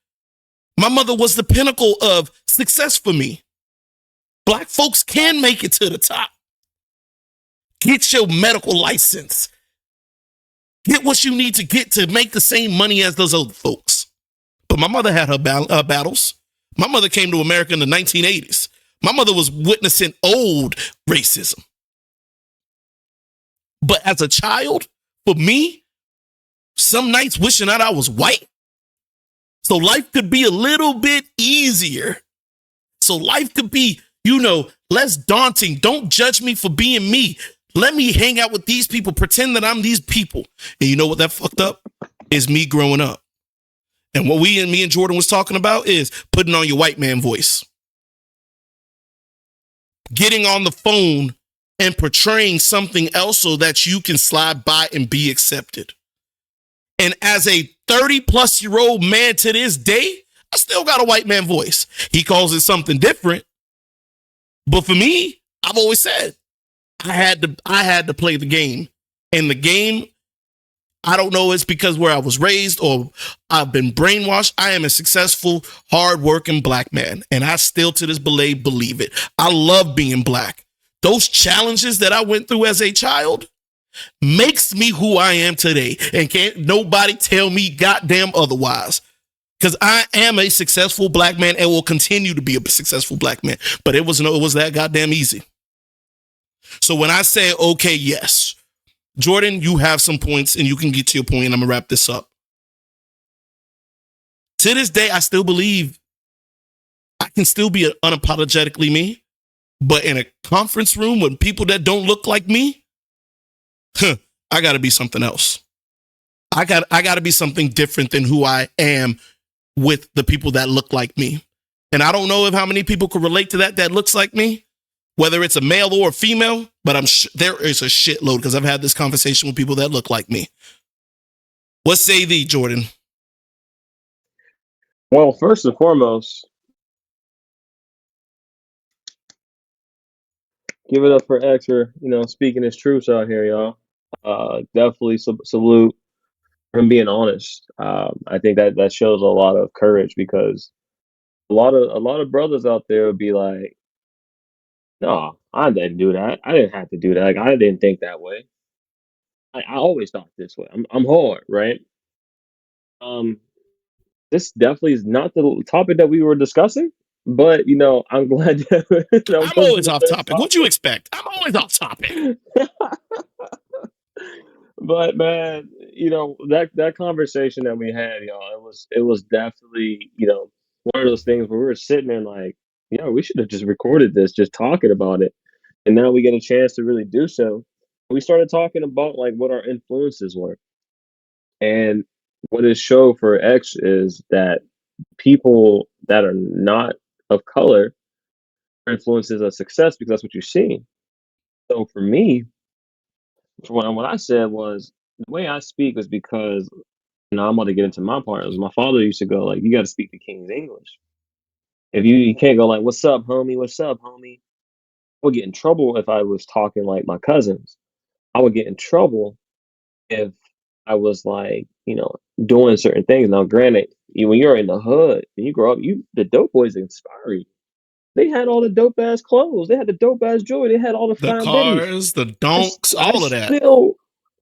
My mother was the pinnacle of success for me. Black folks can make it to the top. Get your medical license. Get what you need to get to make the same money as those other folks. But my mother had her battles. My mother came to America in the 1980s. My mother was witnessing old racism. But as a child, for me, some nights wishing that I was white, so life could be a little bit easier. So life could be, less daunting. Don't judge me for being me. Let me hang out with these people, pretend that I'm these people. And you know what that fucked up? Is me growing up. And what me and Jordan was talking about is putting on your white man voice. Getting on the phone and portraying something else so that you can slide by and be accepted. And as a 30-plus-year-old man to this day, I still got a white man voice. He calls it something different. But for me, I've always said, I had to play the game. And the game, I don't know, it's because where I was raised or I've been brainwashed. I am a successful, hardworking black man. And I still to this day believe it. I love being black. Those challenges that I went through as a child makes me who I am today. And can't nobody tell me goddamn otherwise. Because I am a successful black man and will continue to be a successful black man. But it was that goddamn easy. So when I say, okay, yes, Jordan, you have some points and you can get to your point, and I'm going to wrap this up. To this day, I still believe I can still be unapologetically me, but in a conference room with people that don't look like me, I got to be something else. I got to be something different than who I am with the people that look like me. And I don't know if how many people could relate to that looks like me, whether it's a male or a female, but there is a shitload because I've had this conversation with people that look like me. What say thee, Jordan? Well, first and foremost, give it up for X for, speaking his truths out here, y'all. Definitely salute him being honest. I think that shows a lot of courage because a lot of brothers out there would be like, no, I didn't do that. I didn't have to do that. Like, I didn't think that way. I always thought this way. I'm hard, right? This definitely is not the topic that we were discussing, but I'm glad that I'm was always the off first topic. What'd you expect? I'm always off topic. But man, that conversation that we had, y'all, it was definitely, one of those things where we were sitting there like, we should have just recorded this, just talking about it. And now we get a chance to really do so. We started talking about like what our influences were. And what it showed for X is that people that are not of color are influences of success because that's what you're seeing. So for me, what I said was the way I speak is because I'm about to get into my part. My father used to go like, "You got to speak the King's English. If you can't go like, what's up, homie? What's up, homie?" I would get in trouble if I was talking like my cousins. I would get in trouble if I was like, doing certain things. Now, granted, when you're in the hood and you grow up, the dope boys inspire you. They had all the dope ass clothes. They had the dope ass jewelry. They had all the The fine bitties. cars, the donks, I all of that. still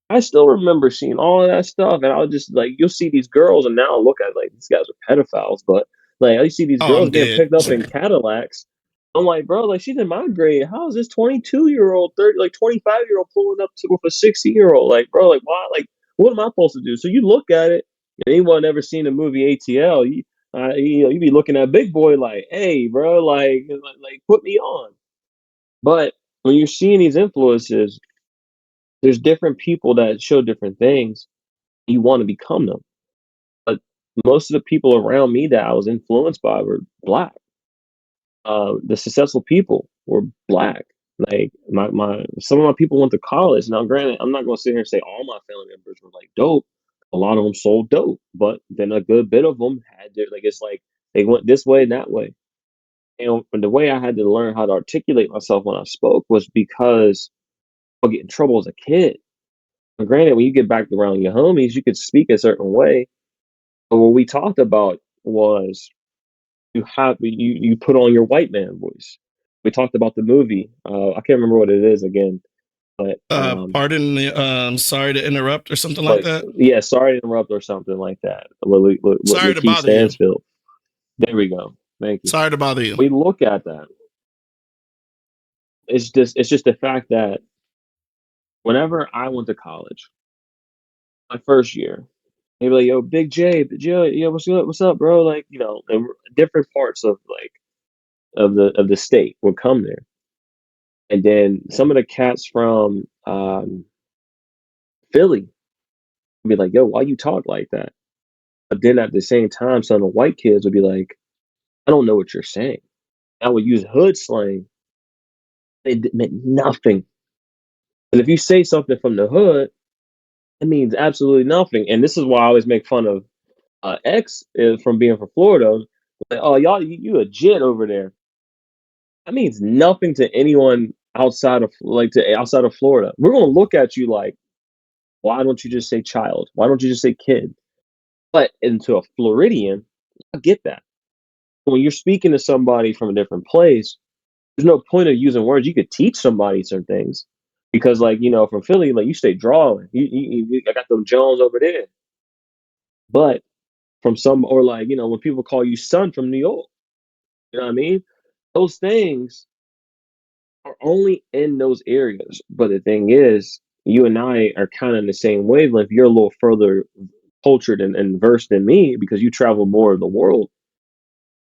I still remember seeing all of that stuff, and I was just like, you'll see these girls, and now I look at like these guys are pedophiles, but like I see these Oh, girls I'm getting dead. picked up in Cadillacs. I'm like, bro, like she's in my grade. How is this 22-year-old, 30, like 25-year-old pulling up to with a 60-year-old? Like, bro, like why? Like, what am I supposed to do? So you look at it, and anyone ever seen the movie ATL, you be looking at Big Boy like, hey, bro, like put me on. But when you're seeing these influences, there's different people that show different things. You want to become them. But most of the people around me that I was influenced by were black. The successful people were black. Like my some of my people went to college. Now, granted, I'm not gonna sit here and say all my family members were like dope. A lot of them sold dope, but then a good bit of them had their like it's like they went this way and that way. And the way I had to learn how to articulate myself when I spoke was because I would get in trouble as a kid. And granted, when you get back around your homies, you could speak a certain way. But what we talked about was you put on your white man voice. We talked about the movie. I can't remember what it is again, but Pardon the sorry to interrupt or something like but that. yeah, sorry to interrupt or something like that. What Sorry to Lakeith bother you. Stansfield. There we go. Thank you. Sorry to bother you. We look at that. It's just the fact that whenever I went to college, my first year, they'd be like, "Yo, Big J, yeah, what's up, bro?" Like, and different parts of like of the state would come there. And then some of the cats from Philly would be like, "Yo, why you talk like that?" But then at the same time, some of the white kids would be like, "I don't know what you're saying." I would use hood slang. It meant nothing. And if you say something from the hood, it means absolutely nothing. And this is why I always make fun of X from being from Florida. Like, oh, y'all, you a jit over there. That means nothing to anyone outside of Florida. We're gonna look at you like, why don't you just say child? Why don't you just say kid? But into a Floridian, I get that. When you're speaking to somebody from a different place, there's no point of using words. You could teach somebody some things because, like, from Philly, like you stay drawing. I got them Jones over there. But from some, or like, when people call you son from New York, you know what I mean? Those things are only in those areas. But the thing is, you and I are kind of in the same wavelength. You're a little further cultured and versed than me because you travel more of the world.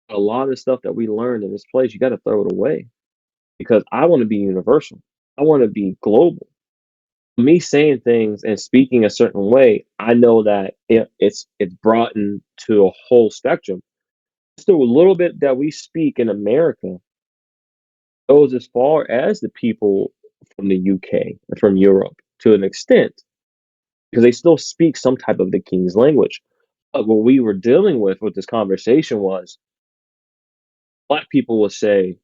A lot of stuff that we learned in this place, you got to throw it away because I want to be universal. I want to be global. Me saying things and speaking a certain way, I know that it's brought into a whole spectrum. Just a little bit that we speak in America goes as far as the people from the UK, from Europe, to an extent, because they still speak some type of the king's language. But what we were dealing with this conversation was black people will say,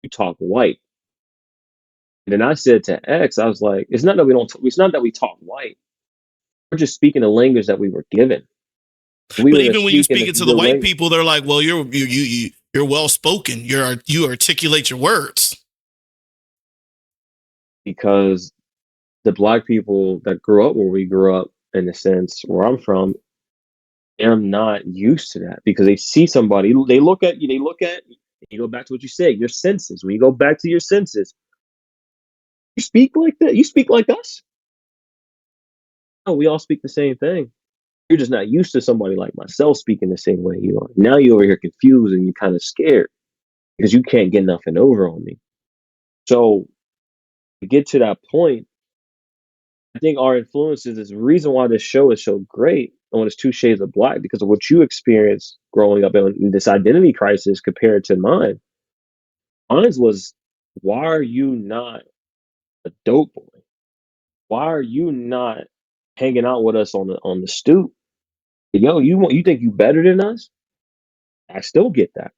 "You talk white." And then I said to X, I was like, "It's not that we don't. It's not that we talk white. We're just speaking the language that we were given. We But were to even when you speak in speak it to the the white language people, they're like, "Well, you're well spoken. You articulate your words." because the black people that grew up where we grew up, in the sense where I'm from, they're not used to that because they see somebody, they look at you, you go back to what you say, your senses. When you go back to your senses, you speak like that. You speak like us. No, we all speak the same thing. You're just not used to somebody like myself speaking the same way you are. Now you're over here confused and you're kind of scared because you can't get nothing over on me. So to get to that point, I think our influences is the reason why this show is so great and when it's two shades of black because of what you experienced growing up in this identity crisis compared to mine. Mine was, why are you not a dope boy? Why are you not hanging out with us on the stoop? Yo, you think you better than us? I still get that.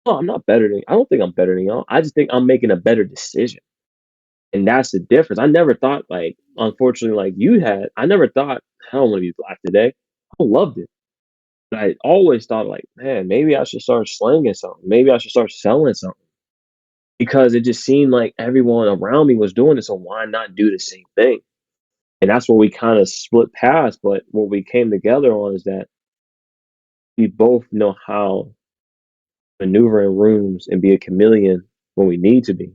No, I'm not better than. I don't think I'm better than y'all. I just think I'm making a better decision, and that's the difference. I never thought like, unfortunately, like you had. I never thought I don't want to be black today. I loved it. But I always thought like, man, maybe I should start slinging something. Maybe I should start selling something because it just seemed like everyone around me was doing it. So why not do the same thing? And that's where we kind of split paths. But what we came together on is that we both know how to maneuver in rooms and be a chameleon when we need to be.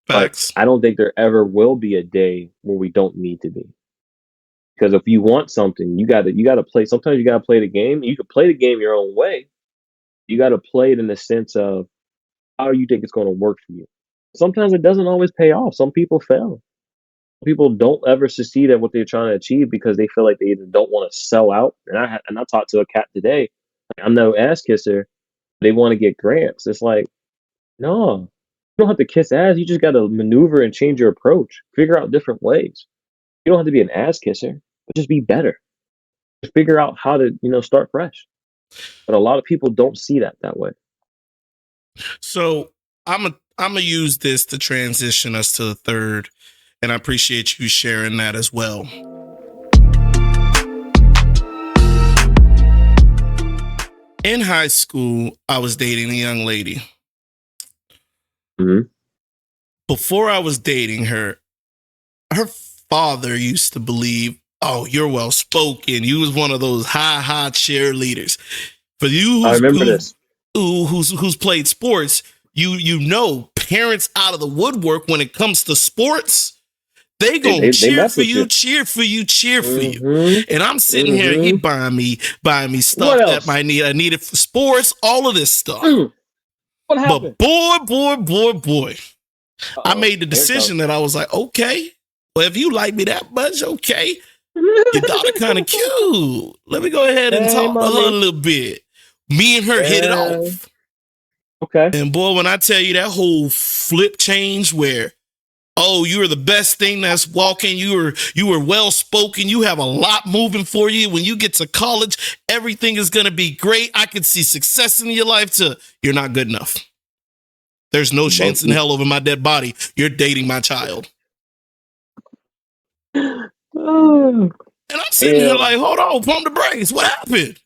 But Facts. I don't think there ever will be a day where we don't need to be. Because if you want something, you gotta play. Sometimes you gotta play the game. You can play the game your own way. You gotta play it in the sense of how you think it's going to work for you. Sometimes it doesn't always pay off. Some people fail. People don't ever succeed at what they're trying to achieve because they feel like they either don't want to sell out. And I talked to a cat today. Like, I'm no ass kisser. They want to get grants. It's like, no, you don't have to kiss ass. You just got to maneuver and change your approach. Figure out different ways. You don't have to be an ass kisser, but just be better. Just figure out how to, start fresh. But a lot of people don't see that way. So I'm gonna use this to transition us to the third, and I appreciate you sharing that as well. In high school, I was dating a young lady. Mm-hmm. Before I was dating her, her father used to believe, "Oh, you're well spoken. You was one of those high cheerleaders." For you I remember this. who's played sports, you know parents out of the woodwork when it comes to sports. They gonna cheer for you, cheer for you, cheer for you. And I'm sitting here, he buying me stuff that I needed for sports, all of this stuff. What happened? But boy, I made the decision that I was like, okay, well, if you like me that much, okay, your daughter kind of cute. Let me go ahead and talk to her a little bit. Me and her hit it off. Okay. And boy, when I tell you that whole flip change where, oh, you were the best thing that's walking. You were well spoken. You have a lot moving for you. When you get to college, everything is going to be great. I can see success in your life. To you're not good enough. There's no chance in hell over my dead body. You're dating my child. And I'm sitting here like, hold on, pump the brakes. What happened?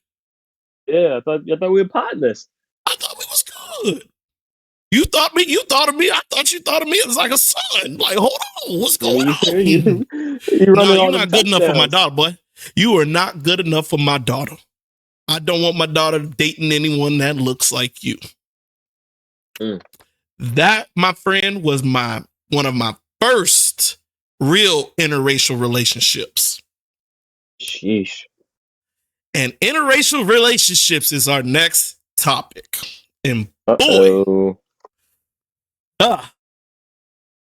Yeah, I thought we were partners. I thought we was good. You thought of me. I thought you thought of me as like a son. Like, hold on, what's going on? You're not good enough for my daughter, boy. You are not good enough for my daughter. I don't want my daughter dating anyone that looks like you. That, my friend, was one of my first real interracial relationships. Sheesh. And interracial relationships is our next topic. And boy, I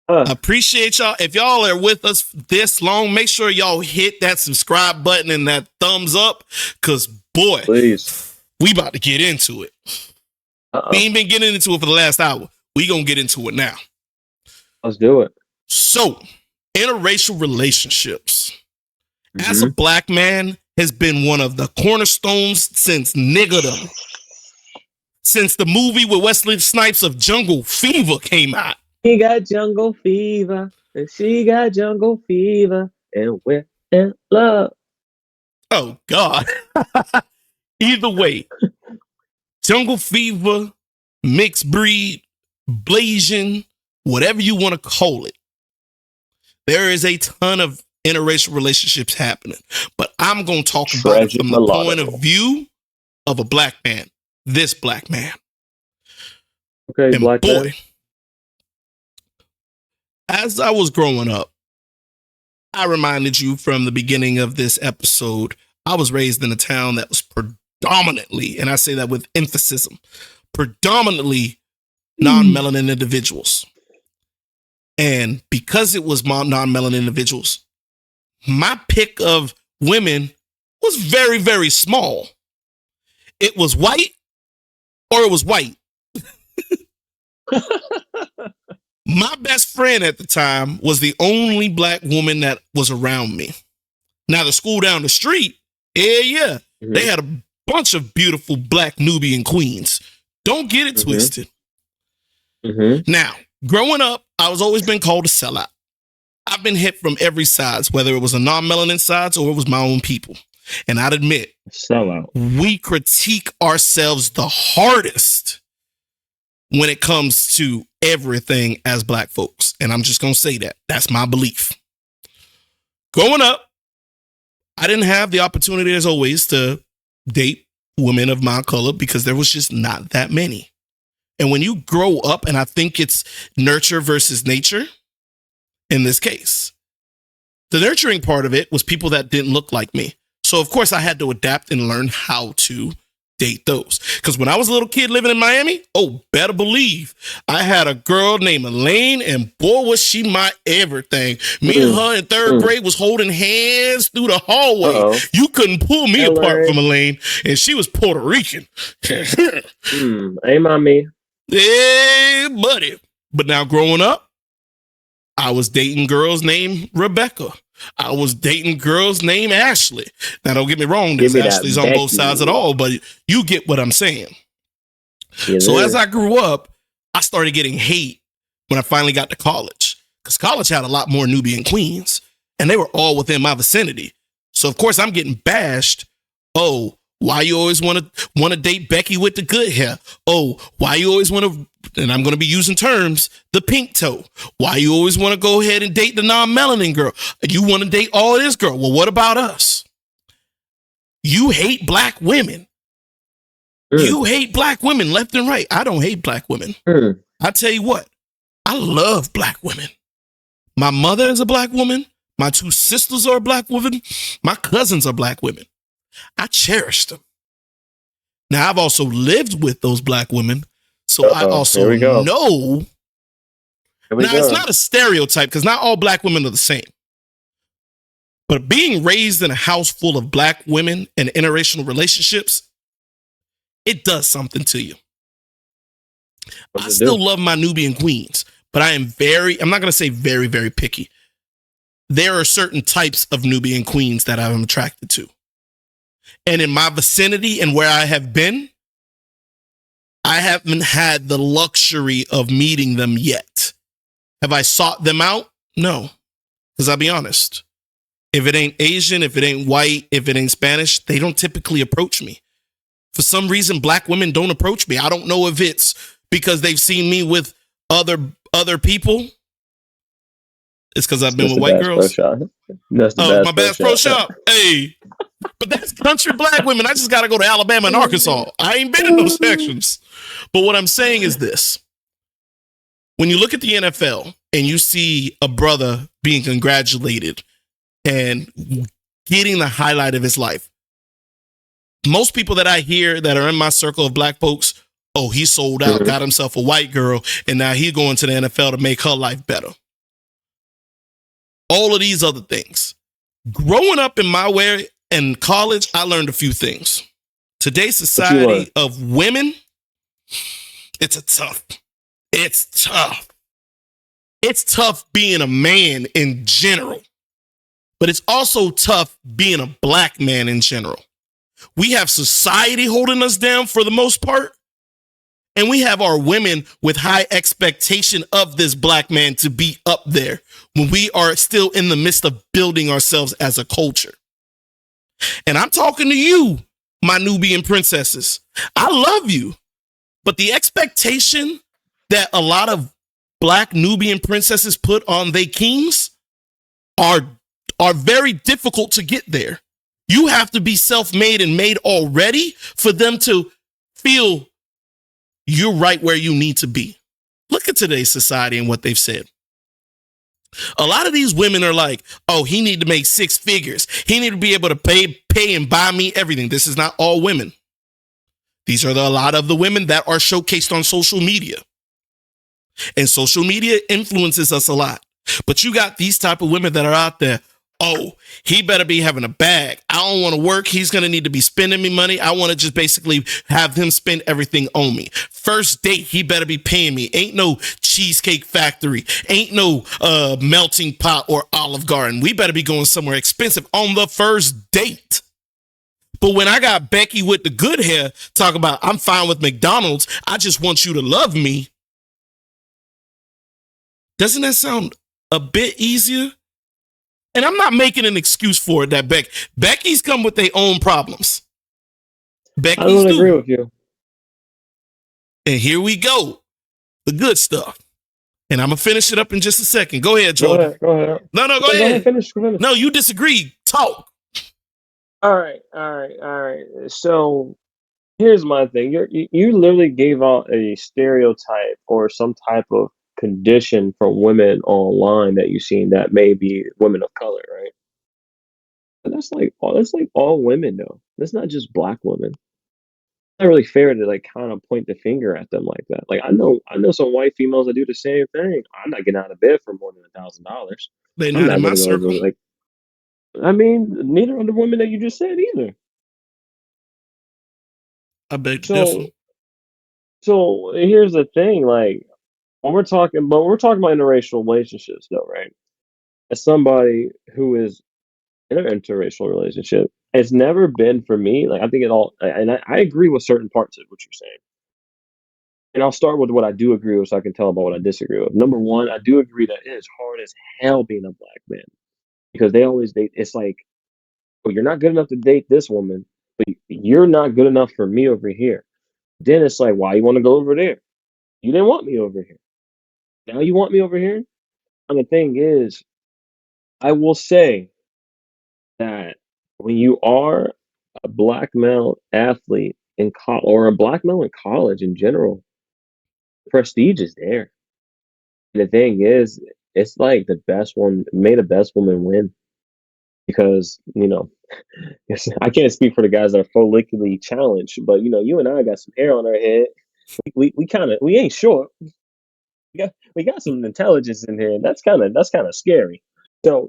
appreciate y'all. If y'all are with us this long, make sure y'all hit that subscribe button and that thumbs up. Because boy, please, we about to get into it. We ain't been getting into it for the last hour. We gonna get into it now. Let's do it. So, interracial relationships. As a black man, has been one of the cornerstones since niggerdom. Since the movie with Wesley Snipes of Jungle Fever came out. He got jungle fever, and she got jungle fever, and we're in love. Oh, God. Either way, Jungle Fever, mixed breed, Blasian, whatever you want to call it. There is a ton of interracial relationships happening. But I'm going to talk about it from the point of view of a black man. This black man. Okay, and black boy, man. As I was growing up, I reminded you from the beginning of this episode, I was raised in a town that was predominantly, and I say that with emphasis, predominantly non-melanin individuals. And because it was non-melanin individuals, my pick of women was very, very small. It was white or it was white. My best friend at the time was the only black woman that was around me. Now, the school down the street, they had a bunch of beautiful black Nubian queens. Don't get it twisted. Now, growing up, I was always been called a sellout. I've been hit from every side, whether it was a non-melanin side or it was my own people. And I'd admit, sellout. We critique ourselves the hardest when it comes to everything as black folks. And I'm just going to say that. That's my belief. Growing up, I didn't have the opportunity, as always, to date women of my color because there was just not that many. And when you grow up, and I think it's nurture versus nature in this case, the nurturing part of it was people that didn't look like me. So, of course, I had to adapt and learn how to date those. Because when I was a little kid living in Miami, oh, better believe I had a girl named Elaine, and boy, was she my everything. Me and her in third grade was holding hands through the hallway. Uh-oh. You couldn't pull me Hello. apart from Elaine, and she was Puerto Rican. Hey, mommy. Hey, buddy. But now growing up, I was dating girls named Rebecca. I was dating girls named Ashley. Now, don't get me wrong, there's Ashley's on both sides at all, but you get what I'm saying. So as I grew up, I started getting hate when I finally got to college, because college had a lot more Nubian queens, and they were all within my vicinity. So, of course, I'm getting bashed. Oh, why you always want to date Becky with the good hair? Oh, why you always want to, and I'm going to be using terms, the pink toe. Why you always want to go ahead and date the non-melanin girl? You want to date all this girl. Well, what about us? You hate black women. You hate black women left and right. I don't hate black women. I tell you what, I love black women. My mother is a black woman. My two sisters are black women. My cousins are black women. I cherish them. Now, I've also lived with those black women, so I also know. Now, it's not a stereotype, because not all black women are the same. But being raised in a house full of black women and interracial relationships, it does something to you. I still love my Nubian queens, but I'm not going to say very, very picky. There are certain types of Nubian queens that I'm attracted to. And in my vicinity and where I have been, I haven't had the luxury of meeting them yet. Have I sought them out? No. Because I'll be honest. If it ain't Asian, if it ain't white, if it ain't Spanish, they don't typically approach me. For some reason, black women don't approach me. I don't know if it's because they've seen me with other people. It's because I've been with white girls. My Bass Pro Shop. Hey, but that's country black women. I just got to go to Alabama and Arkansas. I ain't been in those sections. But what I'm saying is this. When you look at the NFL and you see a brother being congratulated and getting the highlight of his life, most people that I hear that are in my circle of black folks, oh, he sold out, got himself a white girl, and now he's going to the NFL to make her life better. All of these other things. Growing up in my way in college, I learned a few things. Today's society of women, it's tough. It's tough being a man in general, but it's also tough being a black man in general. We have society holding us down for the most part, and we have our women with high expectation of this black man to be up there when we are still in the midst of building ourselves as a culture. And I'm talking to you, my Nubian princesses. I love you, but the expectation that a lot of black Nubian princesses put on their kings are very difficult to get there. You have to be self-made and made already for them to feel you're right where you need to be. Look at today's society and what they've said. A lot of these women are like, oh, he need to make 6 figures. He need to be able to pay and buy me everything. This is not all women. These are a lot of the women that are showcased on social media. And social media influences us a lot. But you got these type of women that are out there. Oh, he better be having a bag. I don't want to work. He's going to need to be spending me money. I want to just basically have him spend everything on me. First date, he better be paying me. Ain't no Cheesecake Factory. Ain't no Melting Pot or Olive Garden. We better be going somewhere expensive on the first date. But when I got Becky with the good hair talking about I'm fine with McDonald's, I just want you to love me. Doesn't that sound a bit easier? And I'm not making an excuse for it that Becky's come with their own problems. Becky's I don't agree with you. And here we go. The good stuff. And I'm gonna finish it up in just a second. Go ahead, Go Jordan. ahead. Go ahead. No, go Yeah, go ahead. ahead. Finish. Finish. No, you disagree. Talk. All right. All right. All right. So here's my thing. You literally gave out a stereotype or some type of condition from women online that you've seen that may be women of color, right? And that's like all women though. That's not just black women. It's not really fair to like kind of point the finger at them like that. Like I know some white females that do the same thing. I'm not getting out of bed for more than $1,000. They're I'm not in not my gonna go circle. like I mean, neither are the women that you just said either. I beg to differ. So so here's the thing, like we're talking about interracial relationships though, right? As somebody who is in an interracial relationship, it's never been for me. Like I think it all, and I agree with certain parts of what you're saying. And I'll start with what I do agree with, so I can tell about what I disagree with. Number one, I do agree that it is hard as hell being a black man because they always date. It's like, well, you're not good enough to date this woman, but you're not good enough for me over here. Then it's like, why you want to go over there? You didn't want me over here. Now you want me over here. And the thing is, I will say that when you are a black male athlete in or a black male in college in general, prestige is there. And the thing is, it's like the best one may the best woman win because I can't speak for the guys that are follically challenged, but you and I got some hair on our head. We kind of we ain't short. We got some intelligence in here, and that's kind of scary. So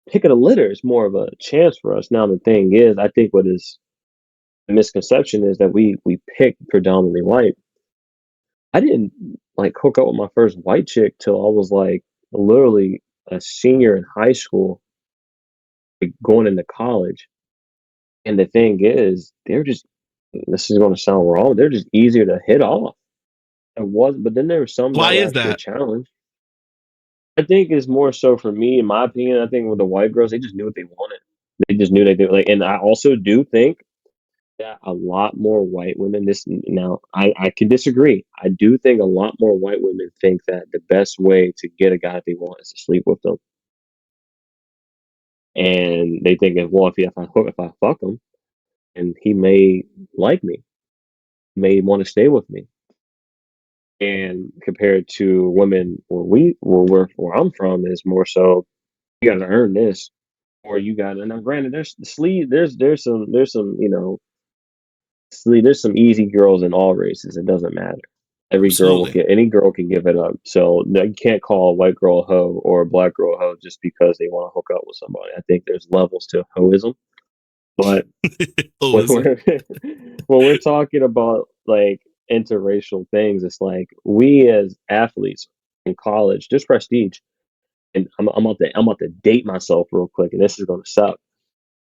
pick of the litter is more of a chance for us. Now the thing is, I think what is the misconception is that we pick predominantly white. I didn't like hook up with my first white chick till I was like literally a senior in high school, like, going into college. And the thing is, they're just this is going to sound wrong. They're just easier to hit off. It was, but then there were some that Why were is actually a that? challenge. I think it's more so for me, in my opinion. I think with the white girls, they just knew what they wanted. They just knew they did. Like, and I also do think that a lot more white women this now I can disagree. I do think a lot more white women think that the best way to get a guy they want is to sleep with them. And they think if well if I fuck him and he may like me, may want to stay with me. And compared to women where I'm from is more so you gotta earn this or you gotta now granted there's sleeve there's some see, there's some easy girls in all races. It doesn't matter. Every girl will Absolutely. get any girl can give it up. So no, you can't call a white girl a hoe or a black girl a hoe just because they want to hook up with somebody. I think there's levels to hoism. But Oh, when is it? we're when we're talking about like interracial things, it's like we as athletes in college, just prestige. And I'm about to date myself real quick, and this is gonna suck.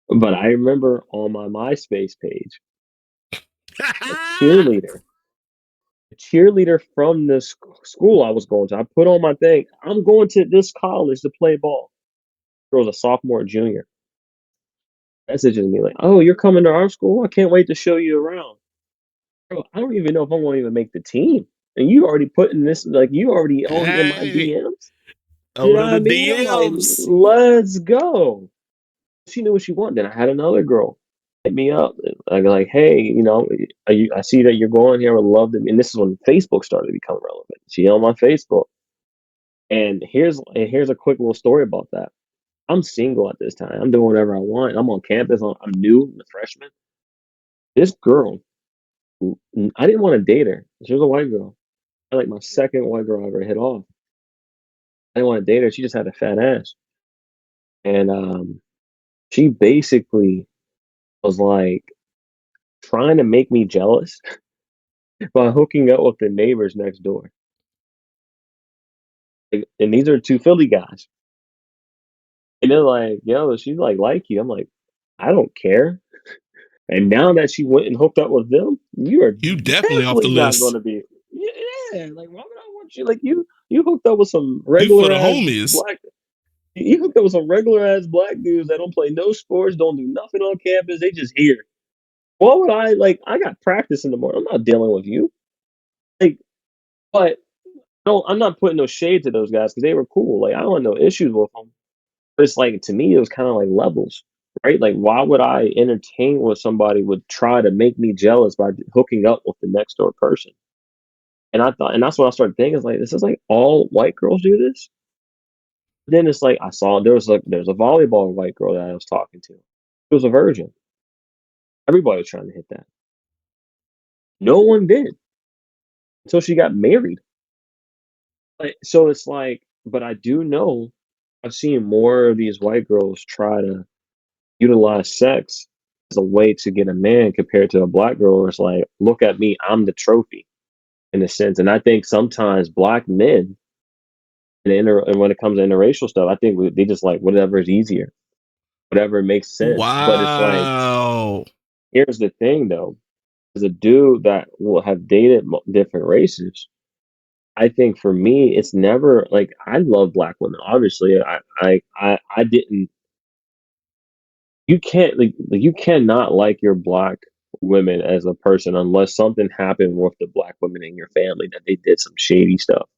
But I remember on my MySpace page, a cheerleader from the school I was going to. I put on my thing. I'm going to this college to play ball. Girl was a sophomore, junior. Messaging me like, "Oh, you're coming to our school? I can't wait to show you around." Bro, I don't even know if I'm going to even make the team. And you already putting this like you already on in my Hey, DMs. You know over what the I mean? I'm like, DMs. let's go. She knew what she wanted. Then I had another girl hit me up. Like, hey, I see that you're going here. I would love to. And this is when Facebook started to become relevant. She on my Facebook. And here's a quick little story about that. I'm single at this time. I'm doing whatever I want. I'm on campus. I'm new, I'm a freshman. This girl, I didn't want to date her. She was a white girl. Like my second white girl I ever hit off. I didn't want to date her. She just had a fat ass, and she basically was like trying to make me jealous by hooking up with the neighbors next door. And these are two Philly guys, and they're like, "Yo, she's like you." I'm like, I don't care. And now that she went and hooked up with them, you are You definitely off the definitely not going list. to be. Yeah, like why would I want you? Like you hooked up with some You for regular the ass homies. black. You hooked up with some regular ass black dudes that don't play no sports, don't do nothing on campus. They just here. What would I like? I got practice in the morning. I'm not dealing with you. Like, but I'm not putting no shade to those guys because they were cool. Like I don't have no issues with them. But it's like to me, it was kind of like levels, right? Like why would I entertain what somebody would try to make me jealous by hooking up with the next door person? And I thought, and that's what I started thinking. Is like this is like all white girls do this. Then it's like I saw there's a volleyball white girl that I was talking to. She was a virgin. Everybody was trying to hit that. No one did until she got married. So it's like, but I do know I've seen more of these white girls try to utilize sex as a way to get a man compared to a black girl where it's like, look at me, I'm the trophy in a sense. And I think sometimes black men and when it comes to interracial stuff, I think they just like whatever is easier, whatever makes sense. But it's like, Wow. here's the thing though, as a dude that will have dated different races, I think for me, it's never like I love black women. Obviously, I didn't. You can't like you cannot like your black women as a person unless something happened with the black women in your family that they did some shady stuff.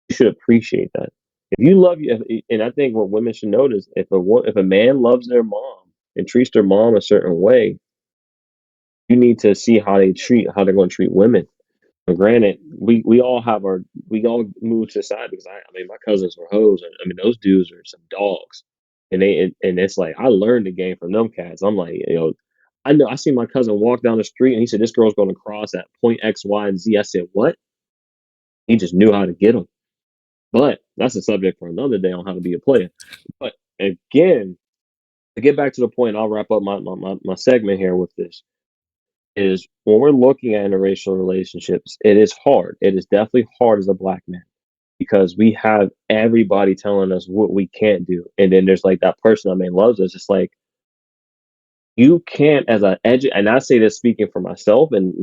You should appreciate that. If you love you, and I think what women should notice if a man loves their mom and treats their mom a certain way, you need to see how they're going to treat women. But granted, we all moved to the side because I mean my cousins were hoes and I mean those dudes are some dogs. And it's like I learned the game from them cats. I'm like, I know I seen my cousin walk down the street and he said this girl's gonna cross at point X, Y, and Z. I said, what? He just knew how to get them. But that's a subject for another day on how to be a player. But again, to get back to the point, I'll wrap up my segment here with this is when we're looking at interracial relationships, it is hard. It is definitely hard as a black man because we have everybody telling us what we can't do. And then there's like that person that man loves us. It's like you can't as and I say this speaking for myself and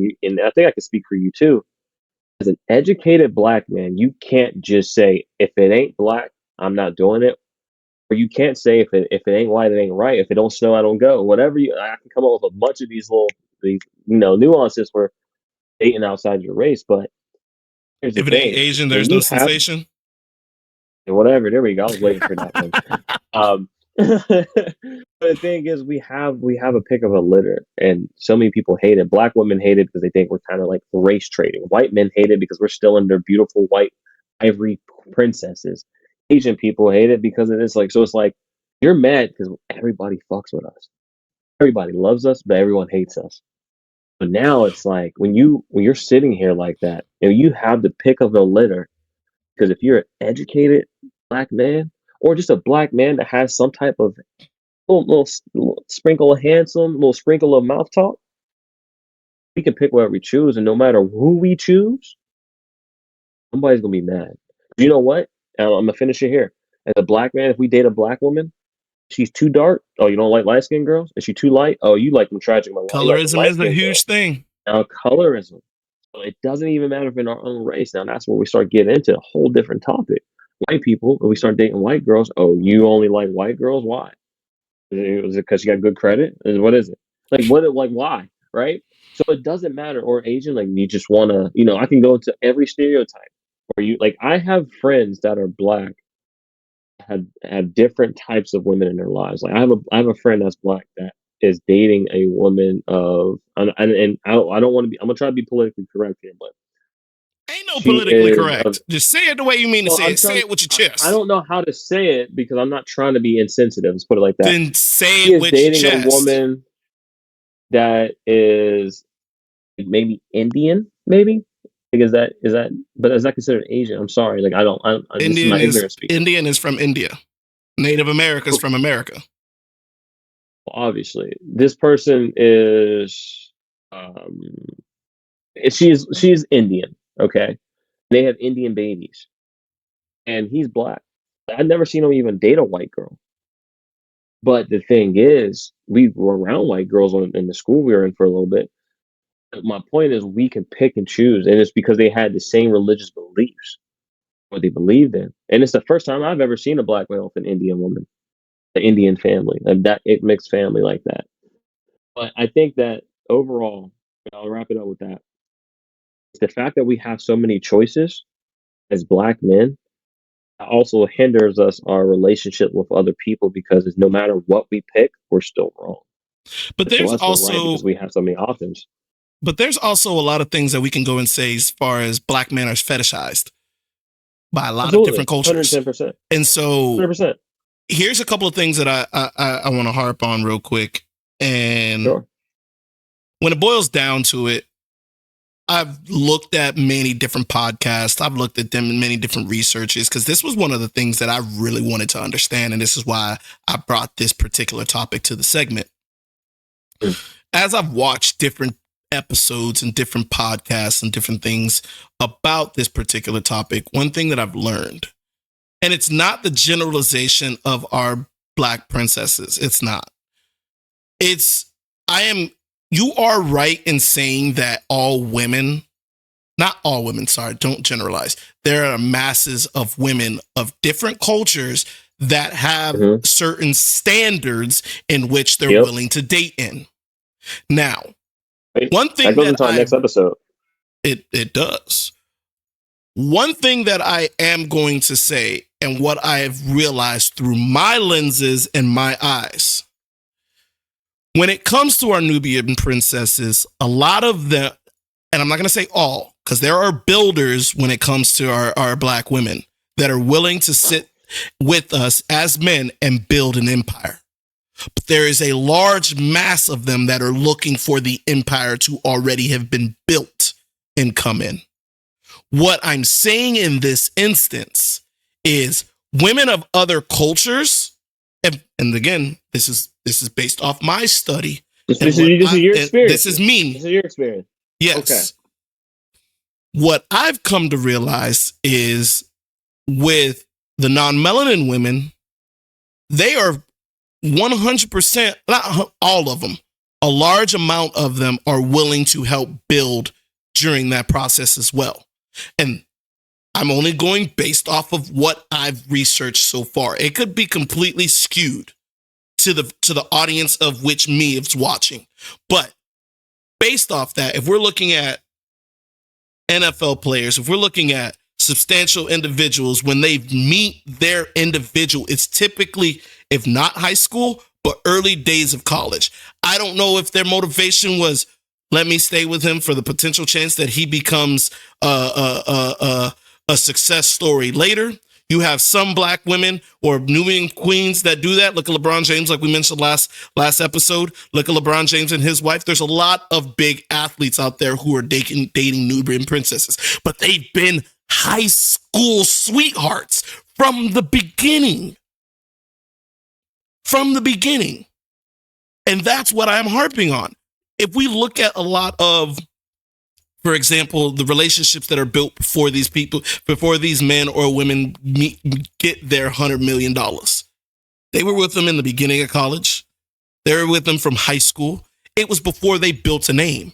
I think I can speak for you too. As an educated black man, you can't just say if it ain't black, I'm not doing it. Or you can't say if it ain't white, it ain't right. If it don't snow, I don't go. Whatever I can come up with a bunch of these nuances for dating outside your race. But here's the If it ain't thing: Asian, when there's you no have sensation. whatever, there we go. I was waiting for that one. But the thing is, we have a pick of a litter, and so many people hate it. Black women hate it because they think we're kind of like race trading. White men hate it because we're still in their beautiful white ivory princesses. Asian people hate it because it is like so. It's like you're mad because everybody fucks with us. Everybody loves us, but everyone hates us. But now it's like when you're sitting here like that, and you have the pick of the litter, because if you're an educated black man, or just a black man that has some type of little sprinkle of handsome, little sprinkle of mouth talk, we can pick whatever we choose, and no matter who we choose, somebody's gonna be mad. You know what? I'm gonna finish it here. As a black man, if we date a black woman, she's too dark. Oh, you don't like light skinned girls? Is she too light? Oh, you like them tragic. You like them Colorism light is a skinned huge girls. thing. Now, colorism. So it doesn't even matter if in our own race. Now that's where we start getting into a whole different topic. White people, when we start dating white girls, oh, you only like white girls? Why? Is it because you got good credit? What is it? Like why? Right? So it doesn't matter. Or Asian, like you just wanna, I can go into every stereotype. Or you like I have friends that are black have different types of women in their lives. Like I have a friend that's black that is dating a woman of and I don't want to be I'm gonna try to be politically correct here, but Ain't no she politically is of correct. Just say it the way you mean to well, say I'm it. Say trying it with your I chest. don't know how to say it because I'm not trying to be insensitive. Let's put it like that. Then say She it is with your dating a chest. woman that is maybe Indian, maybe. Like but is that considered Asian? I'm sorry. Like this is my ignorance speaking. Indian is from India. Native America is Well, from America. obviously, this person is um she's Indian, okay? They have Indian babies, and he's black. I've never seen him even date a white girl. But the thing is, we were around white girls in the school we were in for a little bit. My point is, we can pick and choose, and it's because they had the same religious beliefs, what they believed in. And it's the first time I've ever seen a black male with an Indian woman, an Indian family, and that it mixed family like that. But I think that overall, and I'll wrap it up with that. The fact that we have so many choices as black men, it also hinders us our relationship with other people because no matter what we pick, we're still wrong. But To there's us, we're right also because we have so many options. but there's also a lot of things that we can go and say as far as black men are fetishized by a lot of Absolutely, different cultures. 110%, And so 100%. here's a couple of things that I want to harp on real quick. And Sure. when it boils down to it, I've looked at many different podcasts. I've looked at them in many different researches because this was one of the things that I really wanted to understand. And this is why I brought this particular topic to the segment. Mm. As I've watched different episodes and different podcasts and different things about this particular topic, one thing that I've learned, and it's not the generalization of our black princesses. It's not. You are right in saying that all women, not all women, sorry, don't generalize. There are masses of women of different cultures that have certain standards in which they're willing to date in. Now, one thing that goes into our next episode. It does. One thing that I am going to say, and what I have realized through my lenses and my eyes, when it comes to our Nubian princesses, a lot of them, and I'm not going to say all, because there are builders when it comes to our black women that are willing to sit with us as men and build an empire. But there is a large mass of them that are looking for the empire to already have been built and come in. What I'm saying in this instance is women of other cultures, and again, this is based off my study. This is your experience. This is me. This is your experience. Yes. Okay. What I've come to realize is with the non-melanin women, they are 100%, not all of them, a large amount of them are willing to help build during that process as well. And I'm only going based off of what I've researched so far. It could be completely skewed to the audience of which me is watching. But based off that, if we're looking at NFL players, if we're looking at substantial individuals, when they meet their individual, it's typically, if not high school, but early days of college. I don't know if their motivation was, let me stay with him for the potential chance that he becomes a success story later. You have some black women or Nubian queens that do that. Look at LeBron James, like we mentioned last episode. Look at LeBron James and his wife. There's a lot of big athletes out there who are dating Nubian princesses, but they've been high school sweethearts from the beginning. From the beginning. And that's what I'm harping on. If we look at a lot of, for example, the relationships that are built before these people, before these men or women get their $100 million, they were with them in the beginning of college. They were with them from high school. It was before they built a name.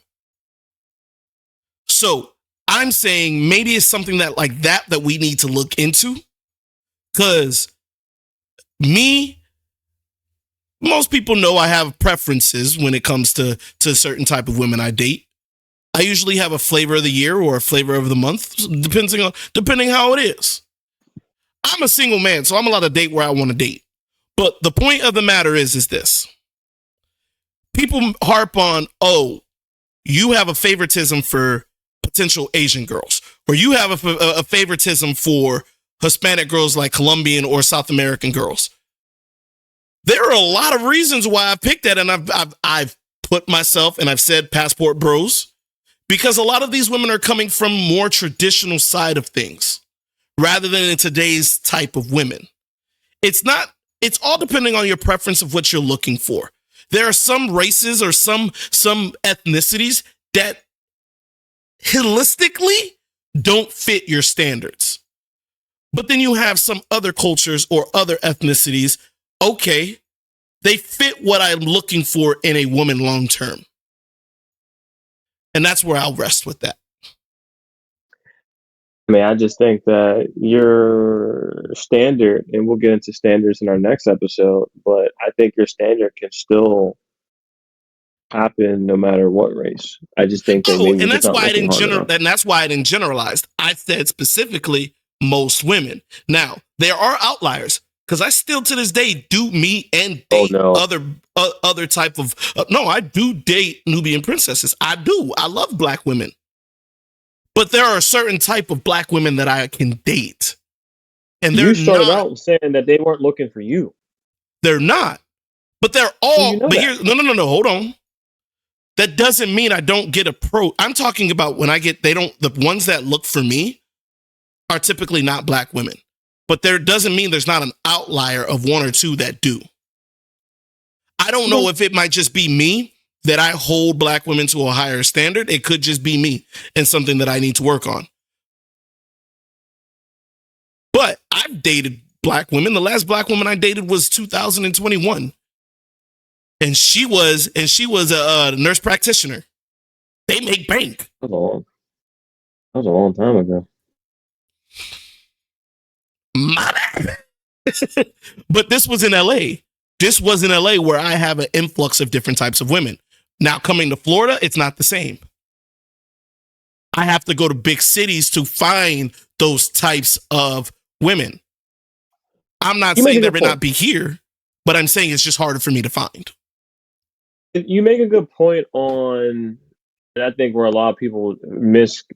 So I'm saying maybe it's something that like that we need to look into, because most people know I have preferences when it comes to a certain type of women I date. I usually have a flavor of the year or a flavor of the month, depending how it is. I'm a single man, so I'm allowed to date where I want to date. But the point of the matter is this. People harp on, oh, you have a favoritism for potential Asian girls, or you have a favoritism for Hispanic girls like Colombian or South American girls. There are a lot of reasons why I picked that, and I've put myself, and I've said passport bros, because a lot of these women are coming from more traditional side of things rather than in today's type of women. It's all depending on your preference of what you're looking for. There are some races or some ethnicities that holistically don't fit your standards. But then you have some other cultures or other ethnicities, okay, they fit what I'm looking for in a woman long term. And that's where I'll rest with that. I mean, I just think that your standard, and we'll get into standards in our next episode, but I think your standard can still happen no matter what race. I just think that maybe and that's why I didn't generalize. I said specifically most women. Now, there are outliers because I still to this day do meet and date other type of no, I do date Nubian princesses. I do. I love black women. But there are a certain type of black women that I can date. And you started out saying that they weren't looking for you. They're not. But they're all you know but here no, hold on. That doesn't mean I don't get I'm talking about when I get the ones that look for me are typically not black women. But there doesn't mean there's not an outlier of one or two that do. I don't know if it might just be me that I hold black women to a higher standard. It could just be me and something that I need to work on. But I've dated black women. The last black woman I dated was 2021. And she was a nurse practitioner. They make bank. That was a long time ago. My bad. But this was in LA. This was in LA where I have an influx of different types of women. Now coming to Florida, it's not the same. I have to go to big cities to find those types of women. I'm not saying they may not be here, but I'm saying it's just harder for me to find. You make a good point on, and I think where a lot of people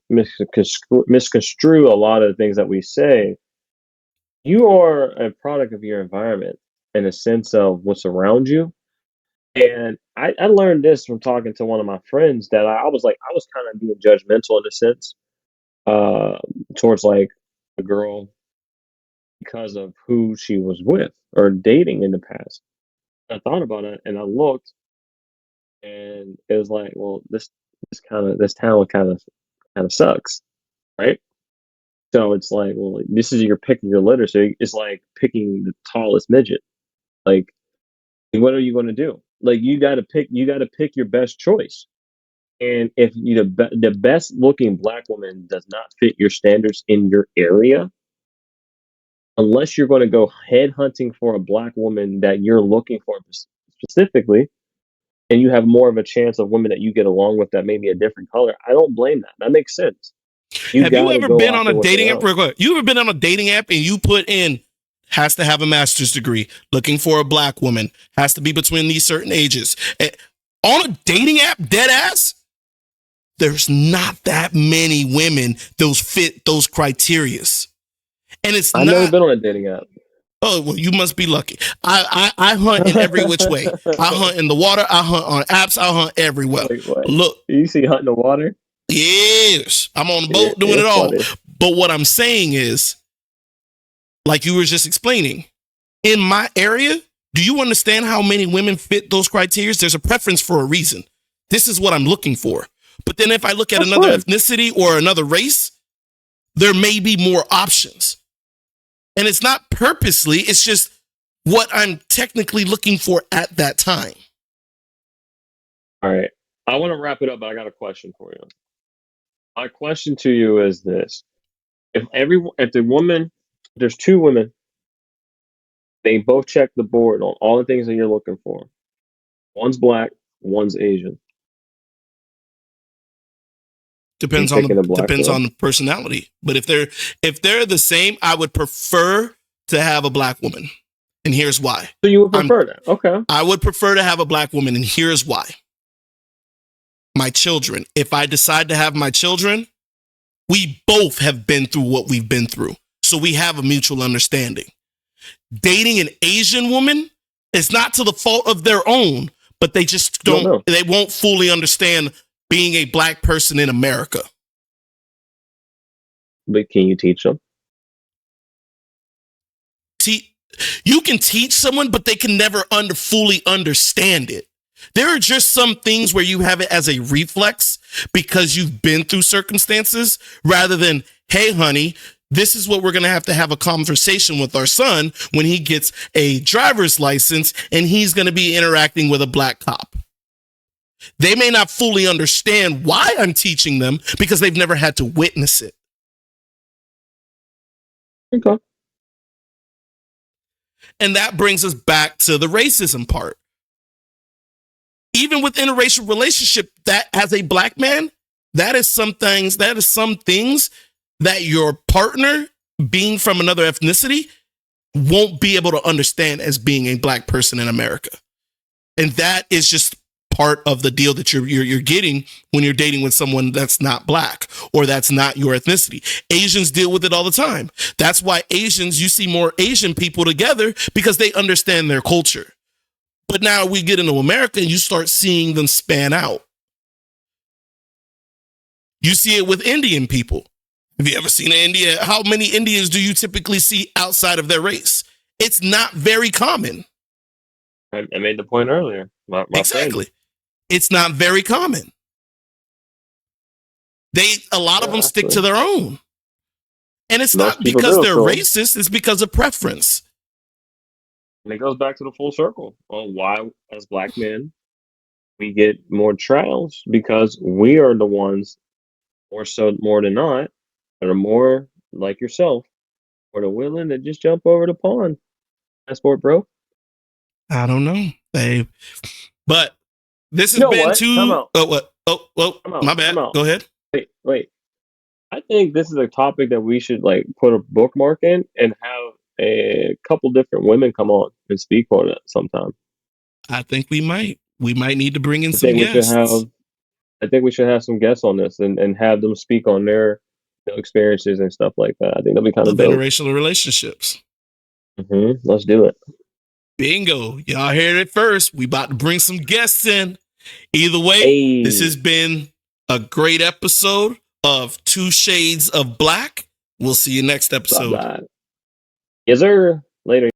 misconstrue a lot of the things that we say. You are a product of your environment in a sense of what's around you. And I learned this from talking to one of my friends that I was kind of being judgmental in a sense towards like a girl because of who she was with or dating in the past. I thought about it and I looked and it was like, well, this town kind of sucks, right? So it's like, well, this is you're picking your litter. So it's like picking the tallest midget. Like, what are you going to do? Like, you got to pick your best choice. And if the best looking black woman does not fit your standards in your area, unless you're going to go head hunting for a black woman that you're looking for specifically, and you have more of a chance of women that you get along with that may be a different color, I don't blame that. That makes sense. Have you ever been on a dating app? You ever been on a dating app and you put in has to have a master's degree, looking for a black woman, has to be between these certain ages. On a dating app, dead ass, there's not that many women those fit those criterias. And I've never been on a dating app. Oh, well, you must be lucky. I hunt in every which way. I hunt in the water. I hunt on apps. I hunt everywhere. Look. You see hunt in the water? Yes. I'm on the boat doing it all. Funny. But what I'm saying is, like you were just explaining, in my area, do you understand how many women fit those criteria? There's a preference for a reason. This is what I'm looking for. But then if I look at another ethnicity or another race, there may be more options. And it's not purposely, it's just what I'm technically looking for at that time. All right. I want to wrap it up, but I got a question for you. My question to you is this. If there's two women, they both check the board on all the things that you're looking for. One's black, one's Asian. Depends on the personality. But if they're the same, I would prefer to have a black woman. And here's why. So you would prefer that? Okay. I would prefer to have a black woman, and here's why. My children. If I decide to have my children, we both have been through what we've been through. So we have a mutual understanding. Dating an Asian woman is not to the fault of their own, but they just they won't fully understand being a black person in America. But can you teach them? You can teach someone, but they can never fully understand it. There are just some things where you have it as a reflex because you've been through circumstances rather than, hey, honey, this is what we're going to have a conversation with our son when he gets a driver's license and he's going to be interacting with a black cop. They may not fully understand why I'm teaching them because they've never had to witness it. Okay. And that brings us back to the racism part. Even with interracial relationship, that as a black man, that is some things that your partner being from another ethnicity won't be able to understand as being a black person in America. And that is just part of the deal that you're getting when you're dating with someone that's not black or that's not your ethnicity. Asians deal with it all the time. That's why Asians, you see more Asian people together because they understand their culture. But now we get into America and you start seeing them span out. You see it with Indian people. Have you ever seen India? How many Indians do you typically see outside of their race? It's not very common. I made the point earlier. My Exactly. friend. It's not very common. A lot of them stick to their own. And it's Most not people because do, they're so. racist, it's because of preference. And it goes back to the full circle on why, as black men, we get more trials because we are the ones, more than not, that are more like yourself, or the willing to just jump over the pond. Passport, bro. I don't know, babe. But this has You know been what? too. Come out. Oh, what? Oh, Come out. my bad. Come out. Go ahead. Wait. I think this is a topic that we should like put a bookmark in and have a couple different women come on and speak on it sometime. I think we might. We might need to bring in I some think we should guests. have some guests on this and have them speak on their experiences and stuff like that. I think that'd be kind of dope. Interracial relationships. Let's do it. Bingo. Y'all heard it first. We about to bring some guests in. Either way, This has been a great episode of 2 Shades of Black. We'll see you next episode. Yes, sir. Later.